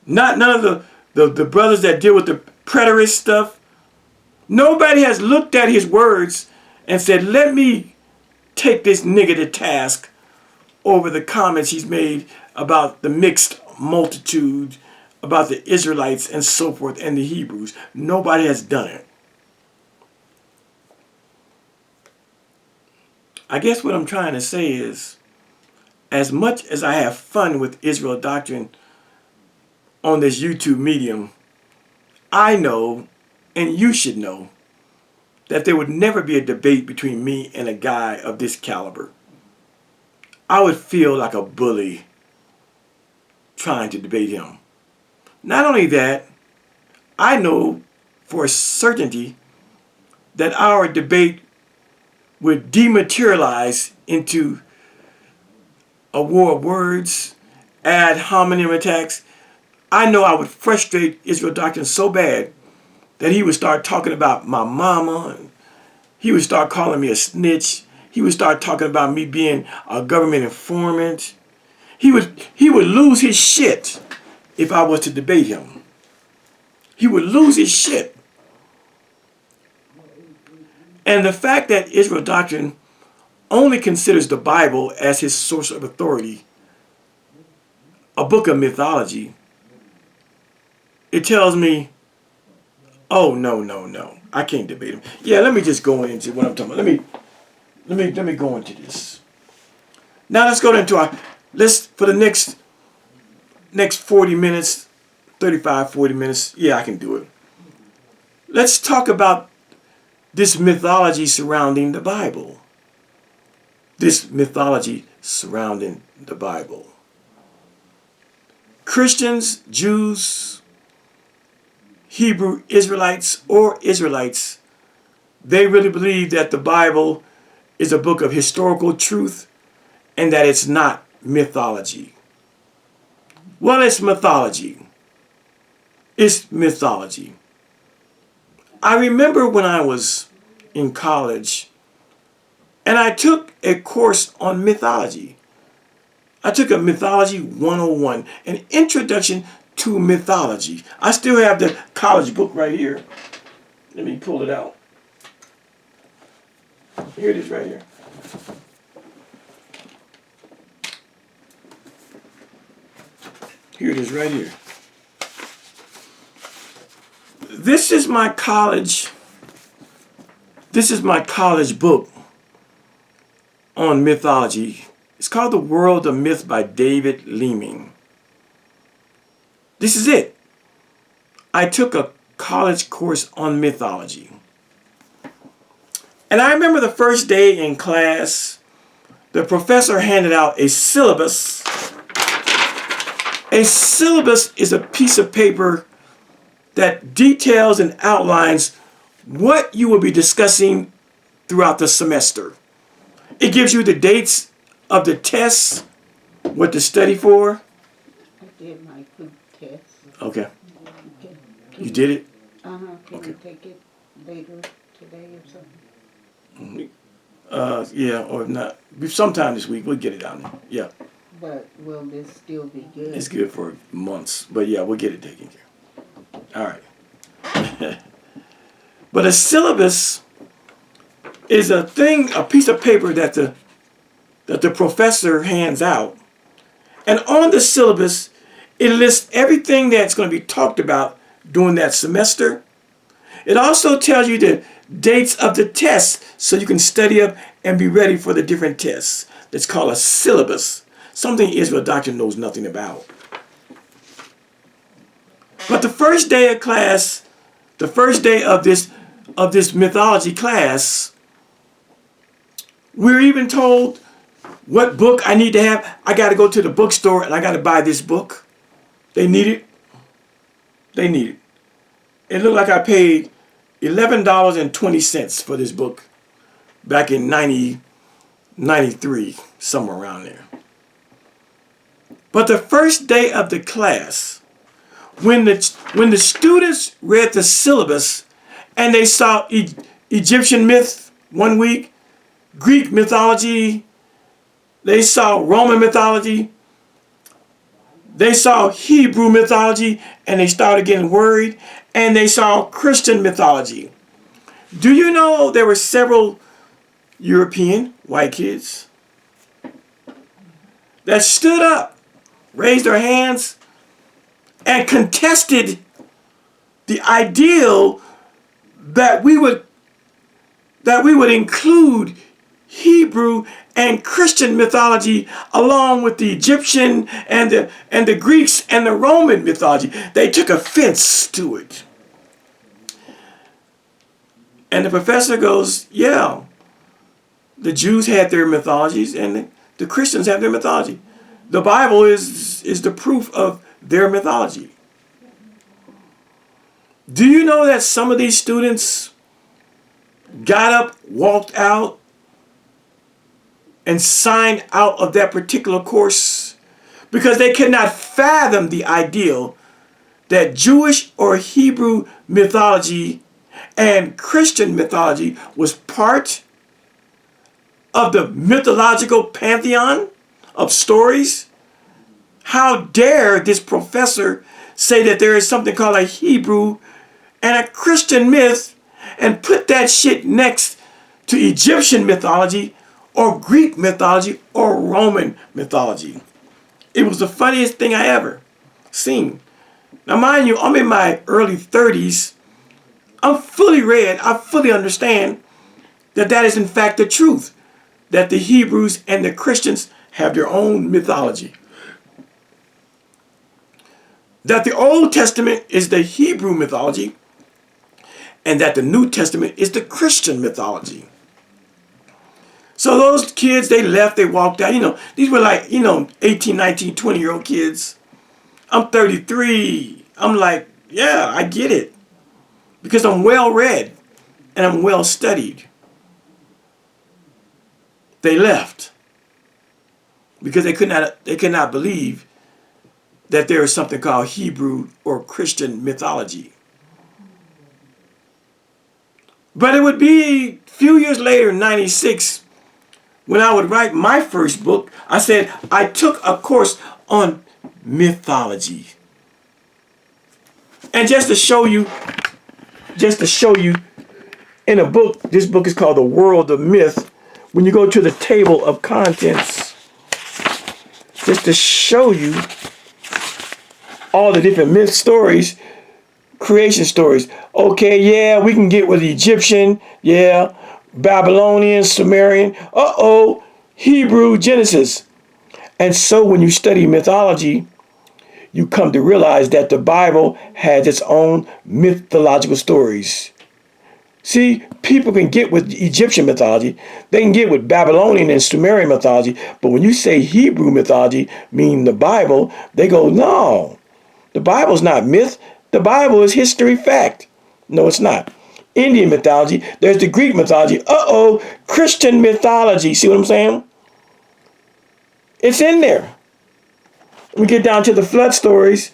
Speaker 1: None of the brothers that deal with the preterist stuff. Nobody has looked at his words and said, let me take this nigga to task over the comments he's made about the mixed multitude about the Israelites and so forth and the Hebrews. Nobody has done it. I guess what I'm trying to say is, as much as I have fun with Israel doctrine on this YouTube medium, I know, and you should know, that there would never be a debate between me and a guy of this caliber. I would feel like a bully trying to debate him. Not only that, I know for a certainty that our debate would dematerialize into a war of words, ad hominem attacks. I know I would frustrate Israel doctrine so bad that he would start talking about my mama, and he would start calling me a snitch. He would start talking about me being a government informant. He would lose his shit if I was to debate him. He would lose his shit. And the fact that Israel doctrine only considers the Bible as his source of authority, a book of mythology, it tells me, oh, no, I can't debate him. Yeah, let me just go into what I'm talking about. Let me go into this. Now let's go into our list for the next 40 minutes, 35, 40 minutes. Yeah, I can do it. Let's talk about this mythology surrounding the Bible. This mythology surrounding the Bible. Christians, Jews, Hebrew Israelites, or Israelites, they really believe that the Bible is a book of historical truth and that it's not mythology. Well, it's mythology. It's mythology. I remember when I was in college and I took a course on mythology. I took a Mythology 101, an introduction to mythology. I still have the college book right here. Let me pull it out. Here it is right here. Here it is right here. This is my college book on mythology. It's called The World of Myth by David Leeming. This is it. I took a college course on mythology. And I remember the first day in class, the professor handed out a syllabus. A syllabus is a piece of paper that details and outlines what you will be discussing throughout the semester. It gives you the dates of the tests, what to study for.
Speaker 3: I did my food test.
Speaker 1: Okay. You did it?
Speaker 3: Can
Speaker 1: Okay.
Speaker 3: you take it later today or something?
Speaker 1: Yeah, or not. Sometime this week, we'll get it out. Yeah.
Speaker 3: But will this still be good?
Speaker 1: It's good for months. But yeah, we'll get it taken care of. All right. But a syllabus is a piece of paper that the professor hands out. And on the syllabus, it lists everything that's going to be talked about during that semester. It also tells you the dates of the tests so you can study up and be ready for the different tests. That's called a syllabus, something Israel doctrine knows nothing about. But the first day of class, the first day of this mythology class, we're even told what book I need to have. I got to go to the bookstore and I got to buy this book. They need it. They need it. It looked like I paid $11.20 for this book back in 1993, somewhere around there. But the first day of the class, when the students read the syllabus and they saw Egyptian myth one week, Greek mythology, they saw Roman mythology, they saw Hebrew mythology, and they started getting worried, and they saw Christian mythology. Do you know there were several European white kids that stood up, raised their hands, and contested the ideal that we would include Hebrew and Christian mythology along with the Egyptian and the Greeks and the Roman mythology. They took offense to it. And the professor goes, yeah, the Jews had their mythologies and the Christians have their mythology. The Bible is the proof of their mythology. Do you know that some of these students got up, walked out, and signed out of that particular course because they could not fathom the ideal that Jewish or Hebrew mythology and Christian mythology was part of the mythological pantheon of stories? How dare this professor say that there is something called a Hebrew and a Christian myth and put that shit next to Egyptian mythology or Greek mythology or Roman mythology? It was the funniest thing I ever seen. Now mind you, I'm in my early 30s. I'm fully read. I fully understand that that is in fact the truth. That the Hebrews and the Christians have their own mythology. That the Old Testament is the Hebrew mythology and that the New Testament is the Christian mythology. So those kids, they left, they walked out. These were like, 18, 19, 20-year-old kids. I'm 33. I'm like, yeah, I get it. Because I'm well read and I'm well studied. They left because they could not believe that there is something called Hebrew or Christian mythology. But it would be a few years later, in 96, when I would write my first book. I said I took a course on mythology. And just to show you in a book, this book is called The World of Myth. When you go to the table of contents, just to show you all the different myth stories, creation stories. Okay, yeah, we can get with the Egyptian, yeah, Babylonian, Sumerian, Hebrew, Genesis. And so when you study mythology, you come to realize that the Bible has its own mythological stories. See, people can get with Egyptian mythology, they can get with Babylonian and Sumerian mythology, but when you say Hebrew mythology, meaning the Bible, they go, no, the Bible's not myth, the Bible is history, fact. No, it's not. Indian mythology, there's the Greek mythology, Christian mythology, see what I'm saying? It's in there. We get down to the flood stories,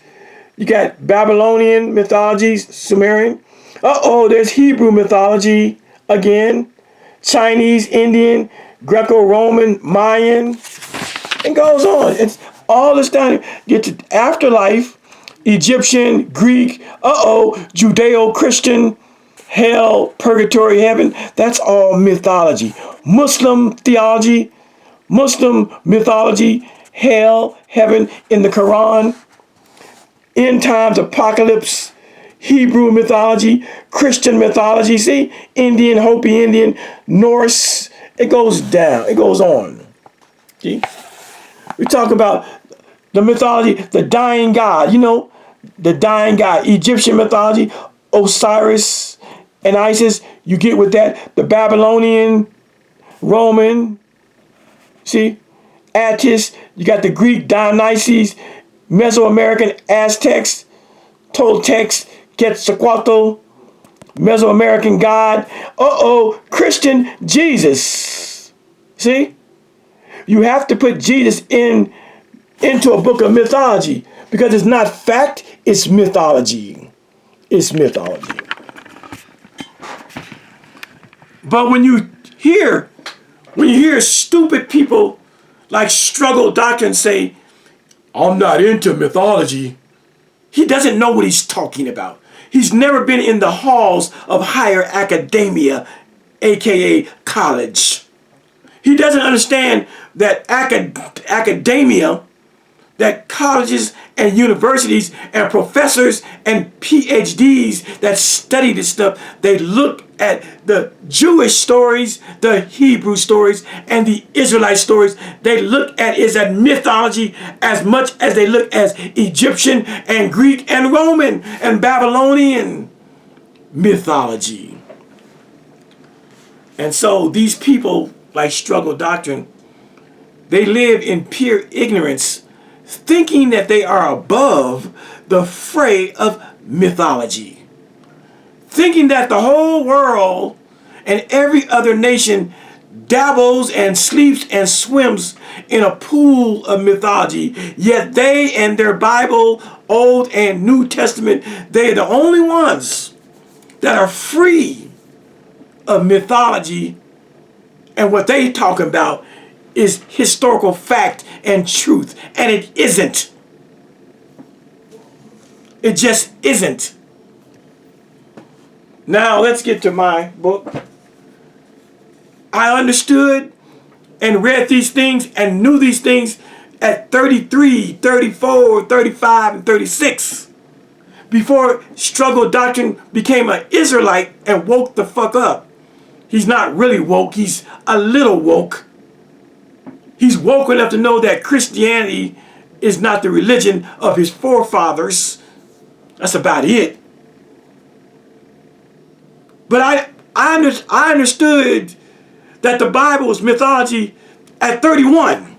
Speaker 1: you got Babylonian mythologies, Sumerian. There's Hebrew mythology again. Chinese, Indian, Greco-Roman, Mayan. It goes on. It's all this down. Get to afterlife, Egyptian, Greek, Judeo-Christian, hell, purgatory, heaven. That's all mythology. Muslim theology, Muslim mythology, hell, heaven in the Quran. End times, apocalypse, Hebrew mythology, Christian mythology, see? Indian, Hopi Indian, Norse. It goes down. It goes on. See? We talk about the mythology, the dying god. The dying god. Egyptian mythology, Osiris and Isis. You get with that. The Babylonian, Roman. See? Attis. You got the Greek Dionysus, Mesoamerican Aztecs, Toltecs, Quetzalcoatl, Mesoamerican God. Christian Jesus. See? You have to put Jesus into a book of mythology because it's not fact, it's mythology. It's mythology. But when you hear stupid people like Struggle Doctrine say, I'm not into mythology, he doesn't know what he's talking about. He's never been in the halls of higher academia, aka college. He doesn't understand that academia, that colleges and universities and professors and PhDs that study this stuff, they look at the Jewish stories, the Hebrew stories, and the Israelite stories. They look at it as mythology as much as they look as Egyptian and Greek and Roman and Babylonian mythology. And so these people, like Struggle Doctrine, they live in pure ignorance, thinking that they are above the fray of mythology, thinking that the whole world and every other nation dabbles and sleeps and swims in a pool of mythology, yet they and their Bible, Old and New Testament, they are the only ones that are free of mythology, and what they talking about is historical fact and truth, and it isn't. It just isn't. Now let's get to my book. I understood and read these things and knew these things at 33, 34, 35, and 36. Before Struggle Doctrine became an Israelite and woke the fuck up. He's not really woke, he's a little woke. He's woke enough to know that Christianity is not the religion of his forefathers. That's about it. But I understood that the Bible is mythology at 31.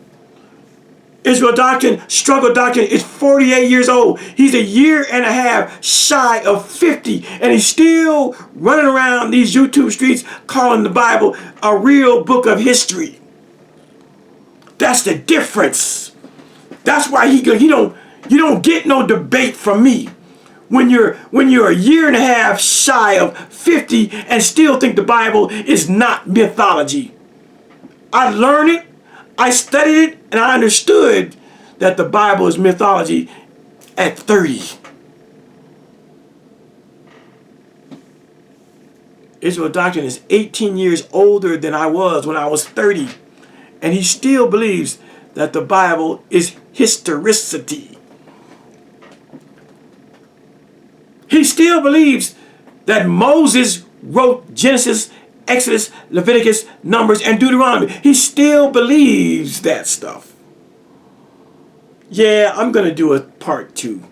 Speaker 1: Israel Doctrine, Struggle Doctrine is 48 years old. He's a year and a half shy of 50. And he's still running around these YouTube streets calling the Bible a real book of history. That's the difference. That's why you don't get no debate from me. When you're a year and a half shy of 50 and still think the Bible is not mythology. I learned it, I studied it, and I understood that the Bible is mythology at 30. Israel Doctrine is 18 years older than I was when I was 30. And he still believes that the Bible is historicity. He still believes that Moses wrote Genesis, Exodus, Leviticus, Numbers, and Deuteronomy. He still believes that stuff. Yeah, I'm going to do a part 2.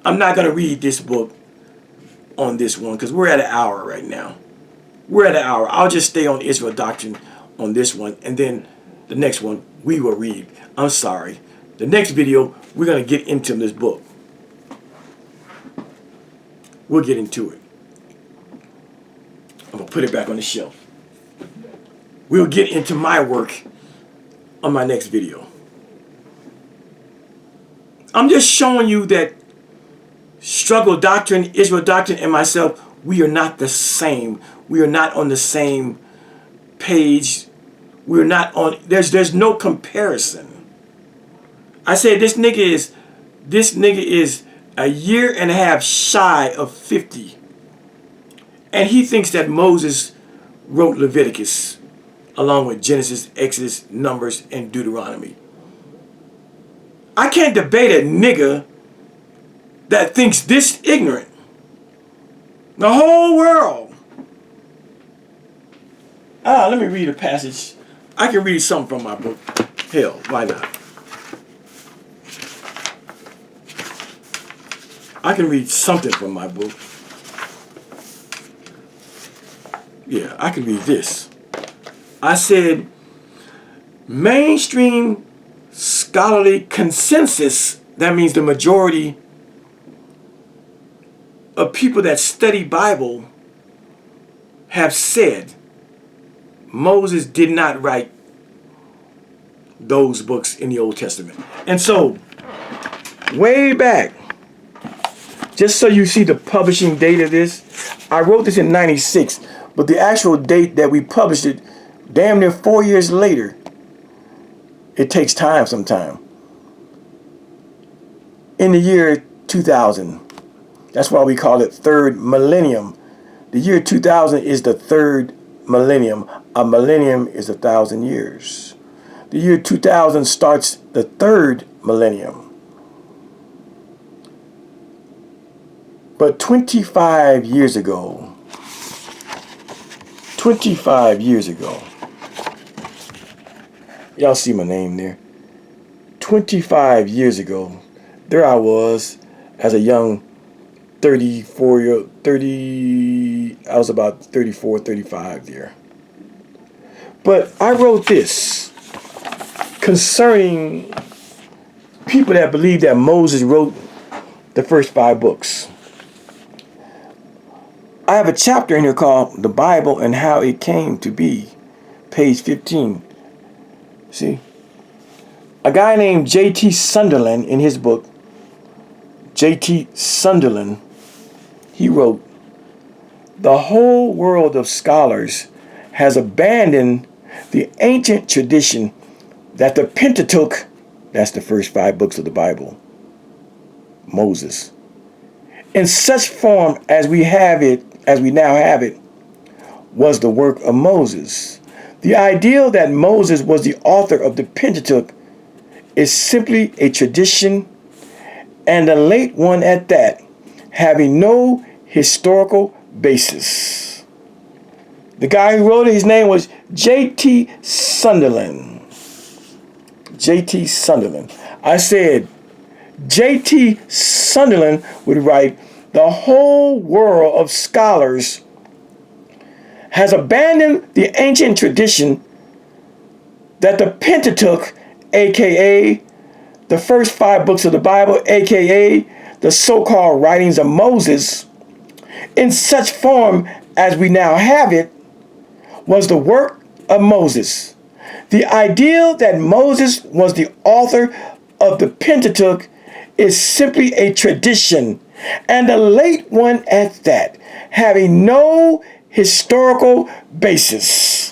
Speaker 1: I'm not going to read this book on this one because we're at an hour right now. We're at an hour. I'll just stay on Israel Doctrine on this one, and then the next one we will read. I'm sorry. The next video, we're going to get into this book. We'll get into it. I'm going to put it back on the shelf. We'll get into my work on my next video. I'm just showing you that Struggle Doctrine, Israel Doctrine, and myself, we are not the same. We are not on the same page. We're not on, there's no comparison. I said this nigga is a year and a half shy of 50. And he thinks that Moses wrote Leviticus along with Genesis, Exodus, Numbers, and Deuteronomy. I can't debate a nigga that thinks this ignorant. The whole world. Let me read a passage. I can read something from my book. Hell, why not? I can read something from my book. Yeah, I can read this. I said, mainstream scholarly consensus, that means the majority of people that study Bible have said Moses did not write those books in the Old Testament. And so, way back, just so you see the publishing date of this, I wrote this in 96, but the actual date that we published it, damn near 4 years later. It takes time sometime. In the year 2000. That's why we call it third millennium. The year 2000 is the third millennium. A millennium is 1,000 years. The year 2000 starts the third millennium. But 25 years ago, 25 years ago, y'all see my name there. 25 years ago, there I was as a young I was about 34, 35 there. But I wrote this concerning people that believe that Moses wrote the first 5 books. I have a chapter in here called The Bible and How It Came to Be, page 15. See? A guy named J.T. Sunderland, in his book, J.T. Sunderland, he wrote, "The whole world of scholars has abandoned the ancient tradition that the Pentateuch," that's the first 5 books of the Bible, Moses, "in such form as we now have it, was the work of Moses. The ideal that Moses was the author of the Pentateuch is simply a tradition, and a late one at that, having no historical basis." The guy who wrote it, his name was J.T. Sunderland. J.T. Sunderland. I said J.T. Sunderland would write, "The whole world of scholars has abandoned the ancient tradition that the Pentateuch, aka the first 5 books of the Bible, aka the so-called writings of Moses, in such form as we now have it, was the work of Moses. The ideal that Moses was the author of the Pentateuch is simply a tradition, and a late one at that, having no historical basis."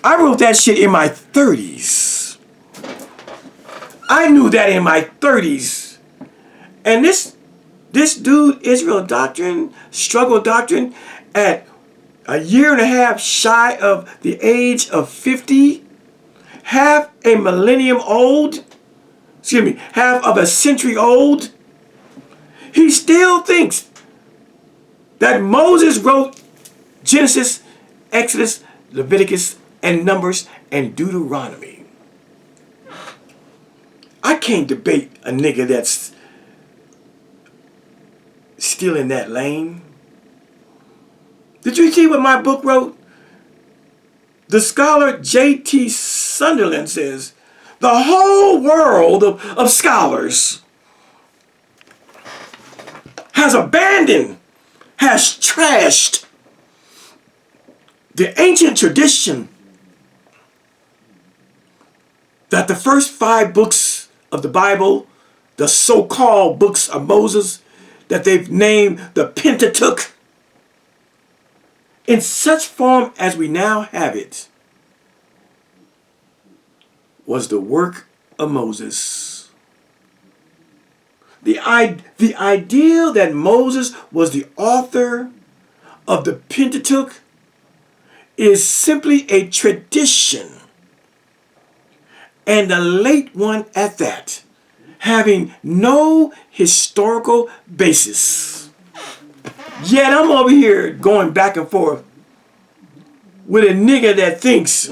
Speaker 1: I wrote that shit in my 30s. I knew that in my 30s. And this dude, Israel Doctrine, Struggle Doctrine, at a year and a half shy of the age of 50, half a millennium old, half of a century old, he still thinks that Moses wrote Genesis, Exodus, Leviticus, and Numbers, and Deuteronomy. I can't debate a nigga that's still in that lane. Did you see what my book wrote? The scholar J.T. Sunderland says, the whole world of scholars has abandoned, has trashed the ancient tradition that the first 5 books of the Bible, the so-called books of Moses, that they've named the Pentateuch, in such form as we now have it, was the work of Moses. The ideal that Moses was the author of the Pentateuch is simply a tradition, and a late one at that, having no historical basis. Yet I'm over here going back and forth with a nigga that thinks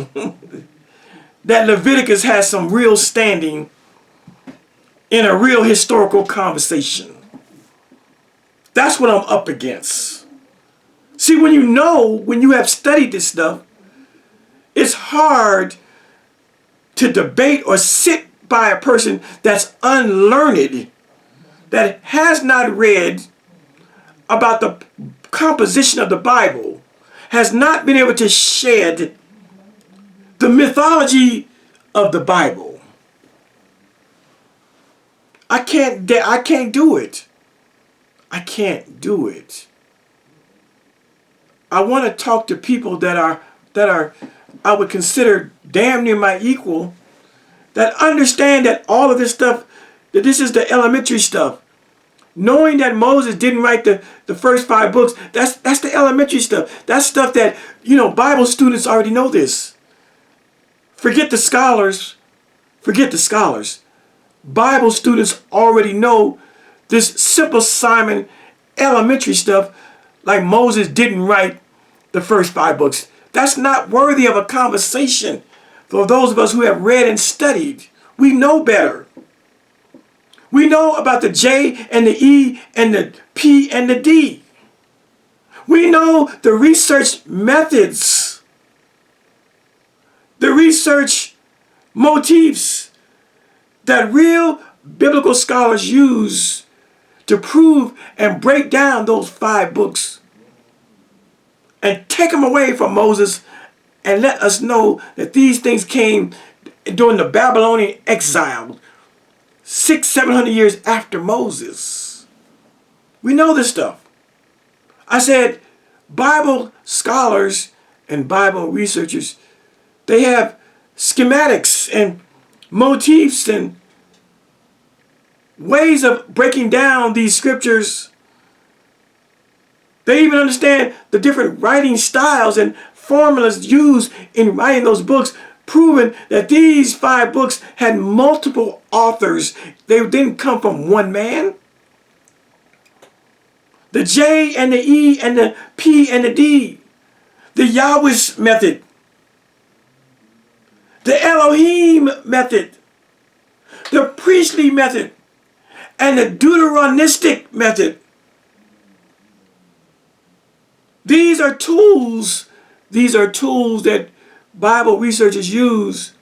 Speaker 1: that Leviticus has some real standing in a real historical conversation. That's what I'm up against. See, when you have studied this stuff, it's hard to debate or sit by a person that's unlearned, that has not read about the composition of the Bible, has not been able to shed the mythology of the Bible. I can't do it. I can't do it. I want to talk to people that are I would consider damn near my equal, that understand that all of this stuff, that this is the elementary stuff. Knowing that Moses didn't write the first 5 books, that's the elementary stuff. That's stuff that, Bible students already know this. Forget the scholars. Forget the scholars. Bible students already know this Simple Simon elementary stuff like Moses didn't write the first 5 books. That's not worthy of a conversation for those of us who have read and studied. We know better. We know about the J and the E and the P and the D. We know the research methods, the research motifs that real biblical scholars use to prove and break down those 5 books and take them away from Moses and let us know that these things came during the Babylonian exile 600-700 years after Moses. We know this stuff. I said Bible scholars and Bible researchers, they have schematics and motifs and ways of breaking down these scriptures. They even understand the different writing styles and formulas used in writing those books, proving that these 5 books had multiple authors. They didn't come from one man. The J and the E and the P and the D, the Yahwist method, the Elohim method, the priestly method, and the Deuteronistic method. These are tools that Bible researchers use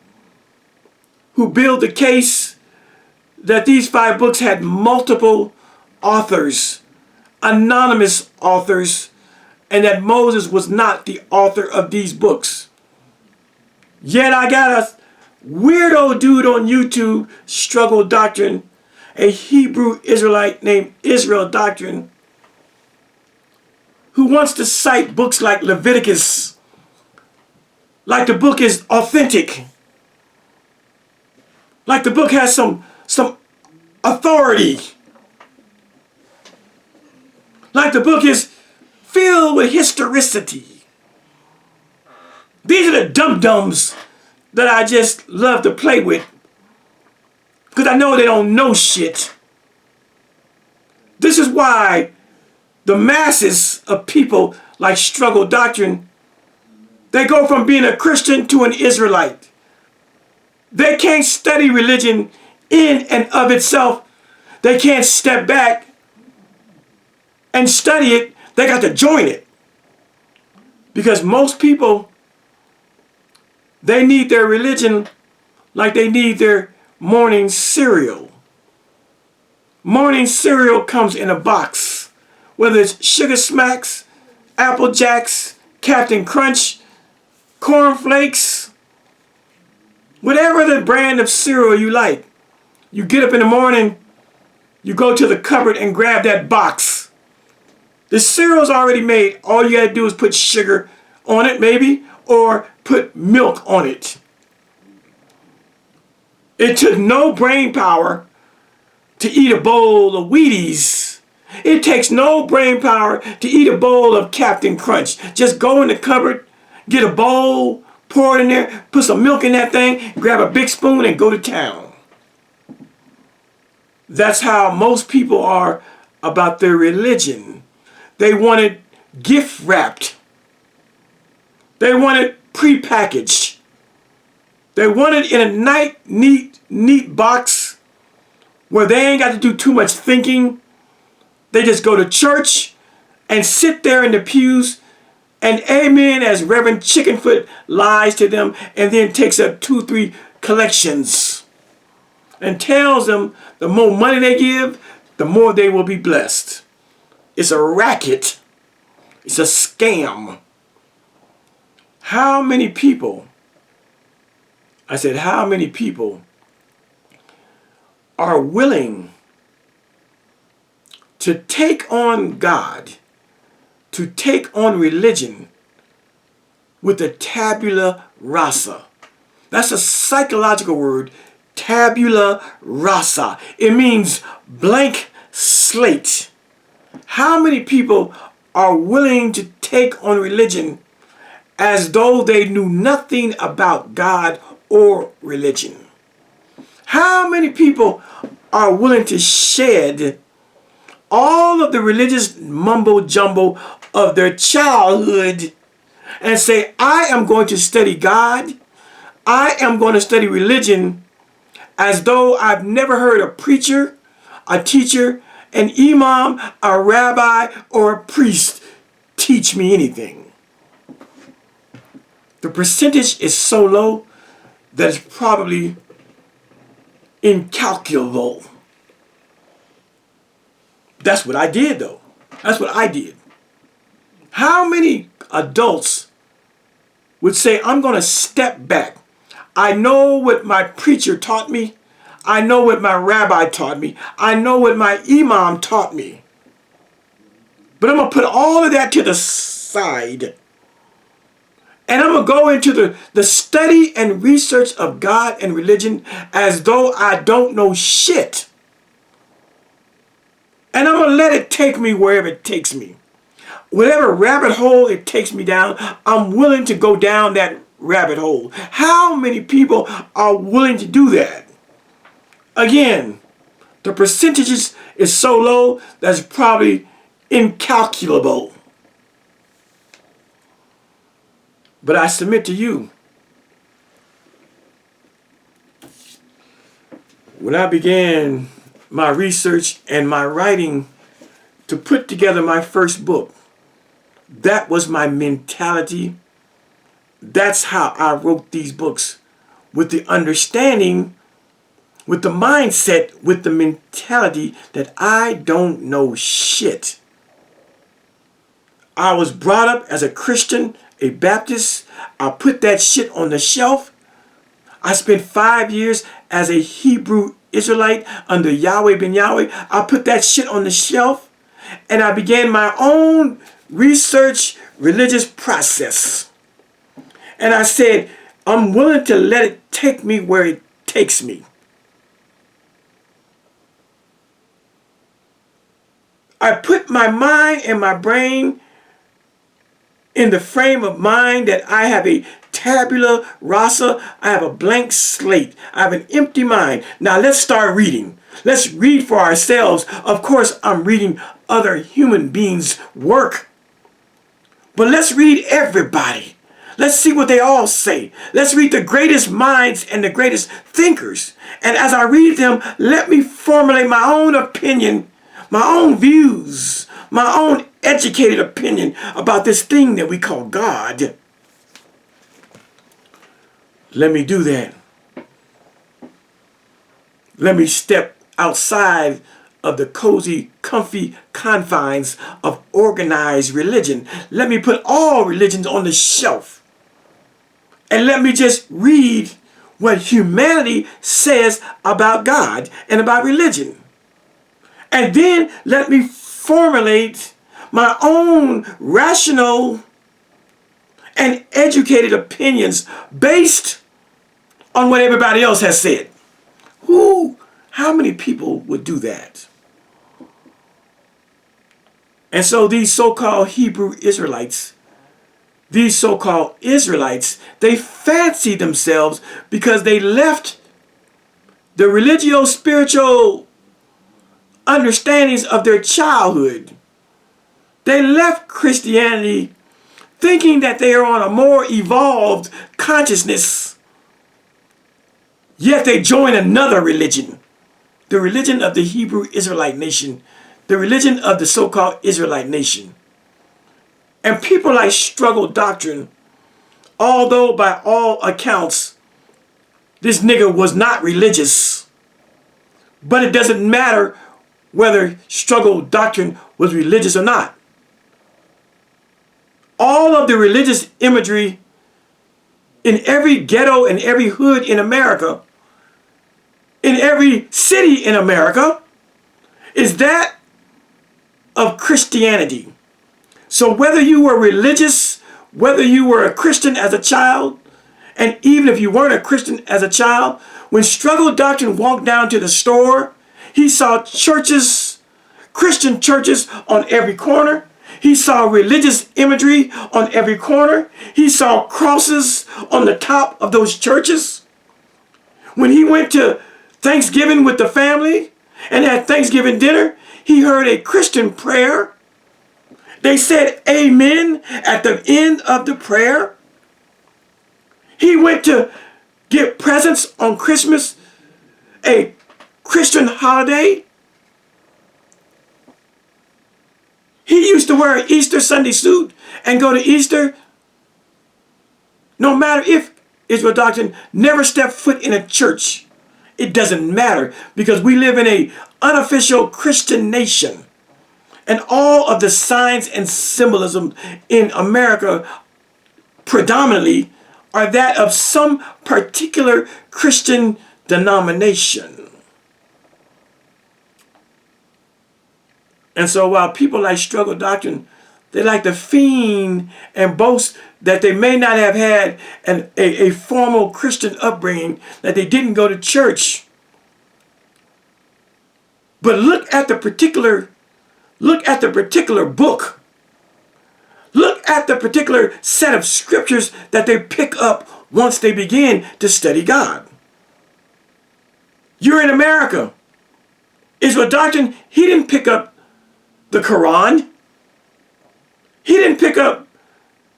Speaker 1: who build the case that these 5 books had multiple authors, anonymous authors, and that Moses was not the author of these books. Yet I got a weirdo dude on YouTube, Struggle Doctrine, a Hebrew Israelite named Israel Doctrine, who wants to cite books like Leviticus, like the book is authentic, like the book has some authority, like the book is filled with historicity. These are the dum-dums that I just love to play with because I know they don't know shit. This is why the masses of people like Struggle Doctrine, they go from being a Christian to an Israelite. They can't study religion in and of itself. They can't step back and study it. They got to join it. Because most people, they need their religion like they need their morning cereal. Morning cereal comes in a box. Whether it's Sugar Smacks, Apple Jacks, Captain Crunch, Corn Flakes, whatever the brand of cereal you like. You get up in the morning, you go to the cupboard and grab that box. The cereal's already made. All you gotta do is put sugar on it maybe, or put milk on it. It took no brain power to eat a bowl of Wheaties. It takes no brain power to eat a bowl of Captain Crunch. Just go in the cupboard, get a bowl, pour it in there, put some milk in that thing, grab a big spoon and go to town. That's how most people are about their religion. They want it gift wrapped. They want it prepackaged. They want it in a neat box where they ain't got to do too much thinking. They just go to church and sit there in the pews and amen as Reverend Chickenfoot lies to them and then takes up 2-3 collections and tells them the more money they give, the more they will be blessed. It's a racket. It's a scam. How many people, I said, how many people are willing to take on God, to take on religion with the tabula rasa? That's a psychological word, tabula rasa. It means blank slate. How many people are willing to take on religion as though they knew nothing about God or religion? How many people are willing to shed all of the religious mumbo jumbo of their childhood and say, I am going to study God. I am going to study religion as though I've never heard a preacher, a teacher, an imam, a rabbi, or a priest teach me anything. The percentage is so low that it's probably incalculable. That's what I did, though. That's what I did. How many adults would say, I'm going to step back? I know what my preacher taught me. I know what my rabbi taught me. I know what my imam taught me. But I'm going to put all of that to the side. And I'm going to go into the study and research of God and religion as though I don't know shit. And I'm going to let it take me wherever it takes me. Whatever rabbit hole it takes me down, I'm willing to go down that rabbit hole. How many people are willing to do that? Again, the percentages is so low that's probably incalculable. But I submit to you, when I began my research and my writing to put together my first book, that was my mentality. That's how I wrote these books, with the understanding, with the mindset, with the mentality that I don't know shit. I was brought up as a Christian, a Baptist. I put that shit on the shelf. I spent 5 years as a Hebrew Israelite under Yahweh ben Yahweh. I put that shit on the shelf, and I began my own research religious process. And I said, I'm willing to let it take me where it takes me. I put my mind and my brain in the frame of mind that I have a tabula rasa. I have a blank slate. I have an empty mind. Now let's start reading. Let's read for ourselves. Of course, I'm reading other human beings' work. But let's read everybody. Let's see what they all say. Let's read the greatest minds and the greatest thinkers. And as I read them, let me formulate my own opinion, my own views, my own educated opinion about this thing that we call God. Let me do that. Let me step outside of the cozy, comfy confines of organized religion. Let me put all religions on the shelf. And let me just read what humanity says about God and about religion. And then let me formulate my own rational and educated opinions based on what everybody else has said. How many people would do that? And so these so-called Hebrew Israelites, these so-called Israelites, they fancy themselves because they left the religio-spiritual understandings of their childhood. They left Christianity thinking that they are on a more evolved consciousness, yet they join another religion, the religion of the Hebrew Israelite nation, the religion of the so-called Israelite nation. And people like Struggle Doctrine, although by all accounts, this nigga was not religious, but it doesn't matter whether Struggle Doctrine was religious or not. All of the religious imagery in every ghetto and every hood in America, in every city in America, is that of Christianity. So whether you were religious, whether you were a Christian as a child, and even if you weren't a Christian as a child, when Struggle Doctrine walked down to the store, he saw churches, Christian churches on every corner. He saw religious imagery on every corner. He saw crosses on the top of those churches. When he went to Thanksgiving with the family and had Thanksgiving dinner, he heard a Christian prayer. They said amen at the end of the prayer. He went to get presents on Christmas, a Christian holiday. He used to wear an Easter Sunday suit and go to Easter. No matter if Israel Doctrine never stepped foot in a church, it doesn't matter, because we live in an unofficial Christian nation. And all of the signs and symbolism in America predominantly are that of some particular Christian denomination. And so while people like Struggle Doctrine, they like to fiend and boast that they may not have had a formal Christian upbringing, that they didn't go to church. But look at the particular book. Look at the particular set of scriptures that they pick up once they begin to study God. You're in America. Israel Doctrine, he didn't pick up the Quran. He didn't pick up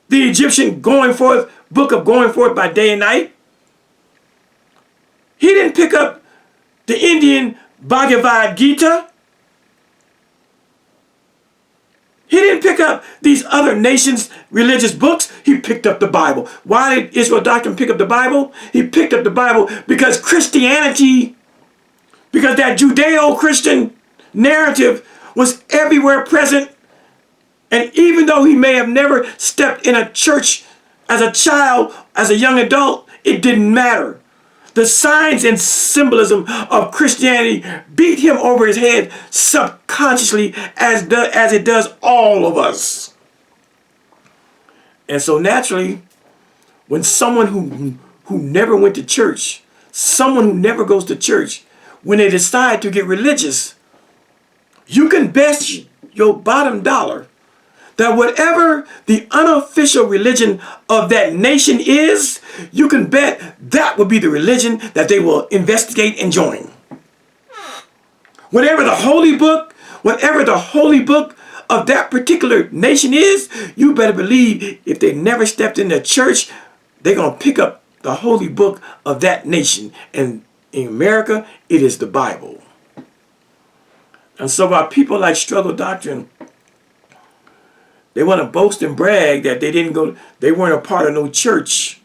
Speaker 1: the Egyptian book of going forth by day and night. He didn't pick up the Indian Bhagavad Gita. He didn't pick up these other nations' religious books. He picked up the Bible. Why did Israel Doctrine pick up the Bible? He picked up the Bible because Christianity, because that Judeo-Christian narrative was everywhere present. And even though he may have never stepped in a church as a child, as a young adult, it didn't matter. The signs and symbolism of Christianity beat him over his head subconsciously, as it does all of us. And so naturally, when someone who never went to church, someone who never goes to church, when they decide to get religious, you can bet your bottom dollar that whatever the unofficial religion of that nation is, you can bet that will be the religion that they will investigate and join. Whatever the holy book of that particular nation is, you better believe if they never stepped in the church, they're going to pick up the holy book of that nation. And in America, it is the Bible. And so while people like Struggle Doctrine, they want to boast and brag that they weren't a part of no church.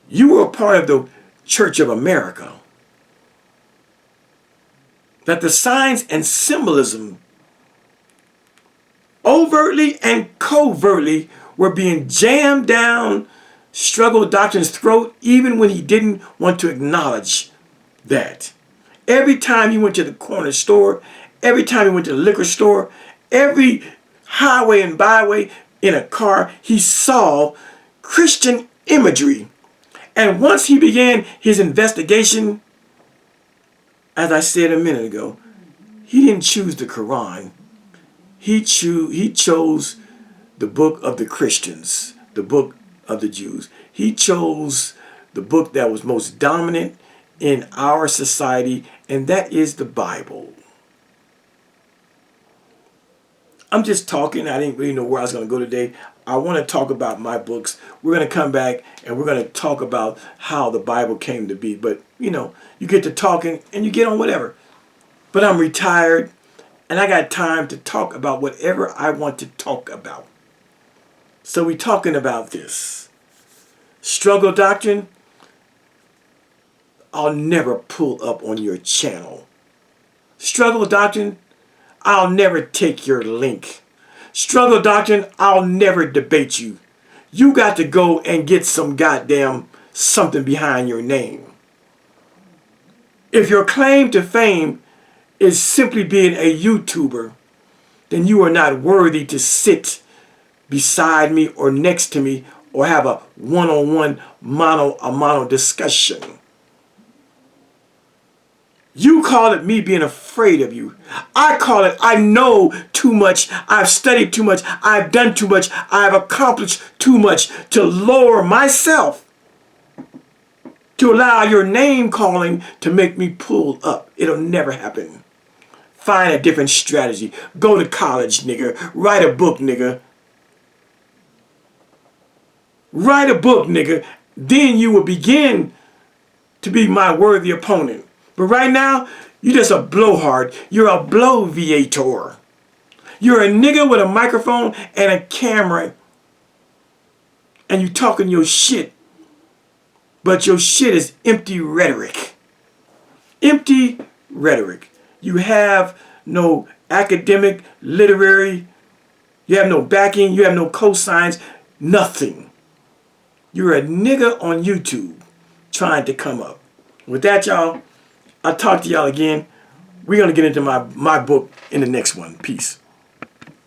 Speaker 1: You were a part of the Church of America. That the signs and symbolism overtly and covertly were being jammed down Struggle Doctrine's throat, even when he didn't want to acknowledge that. Every time he went to the corner store, every time he went to the liquor store, every highway and byway in a car, he saw Christian imagery. And once he began his investigation, as I said a minute ago, he didn't choose the Quran. He chose the book of the Christians, the book of the Jews. He chose the book that was most dominant in our society, and that is the Bible. I'm just talking. I didn't really know where I was going to go today. I want to talk about my books. We're going to come back and we're going to talk about how the Bible came to be. But, you get to talking and you get on whatever. But I'm retired and I got time to talk about whatever I want to talk about. So we're talking about this. Struggle Doctrine, I'll never pull up on your channel. Struggle Doctrine, I'll never take your link. Struggle Doctrine, I'll never debate you. You got to go and get some goddamn something behind your name. If your claim to fame is simply being a YouTuber, then you are not worthy to sit beside me or next to me or have a one-on-one mano-a-mano discussion. You call it me being afraid of you. I call it I know too much. I've studied too much. I've done too much. I've accomplished too much to lower myself, to allow your name calling to make me pull up. It'll never happen. Find a different strategy. Go to college, nigga. Write a book, nigga. Write a book, nigga. Then you will begin to be my worthy opponent. But right now, you're just a blowhard. You're a bloviator. You're a nigga with a microphone and a camera, and you talking your shit. But your shit is empty rhetoric. Empty rhetoric. You have no academic, literary, you have no backing, you have no cosigns, nothing. You're a nigga on YouTube trying to come up. With that, y'all, I'll talk to y'all again. We're going to get into my book in the next one. Peace.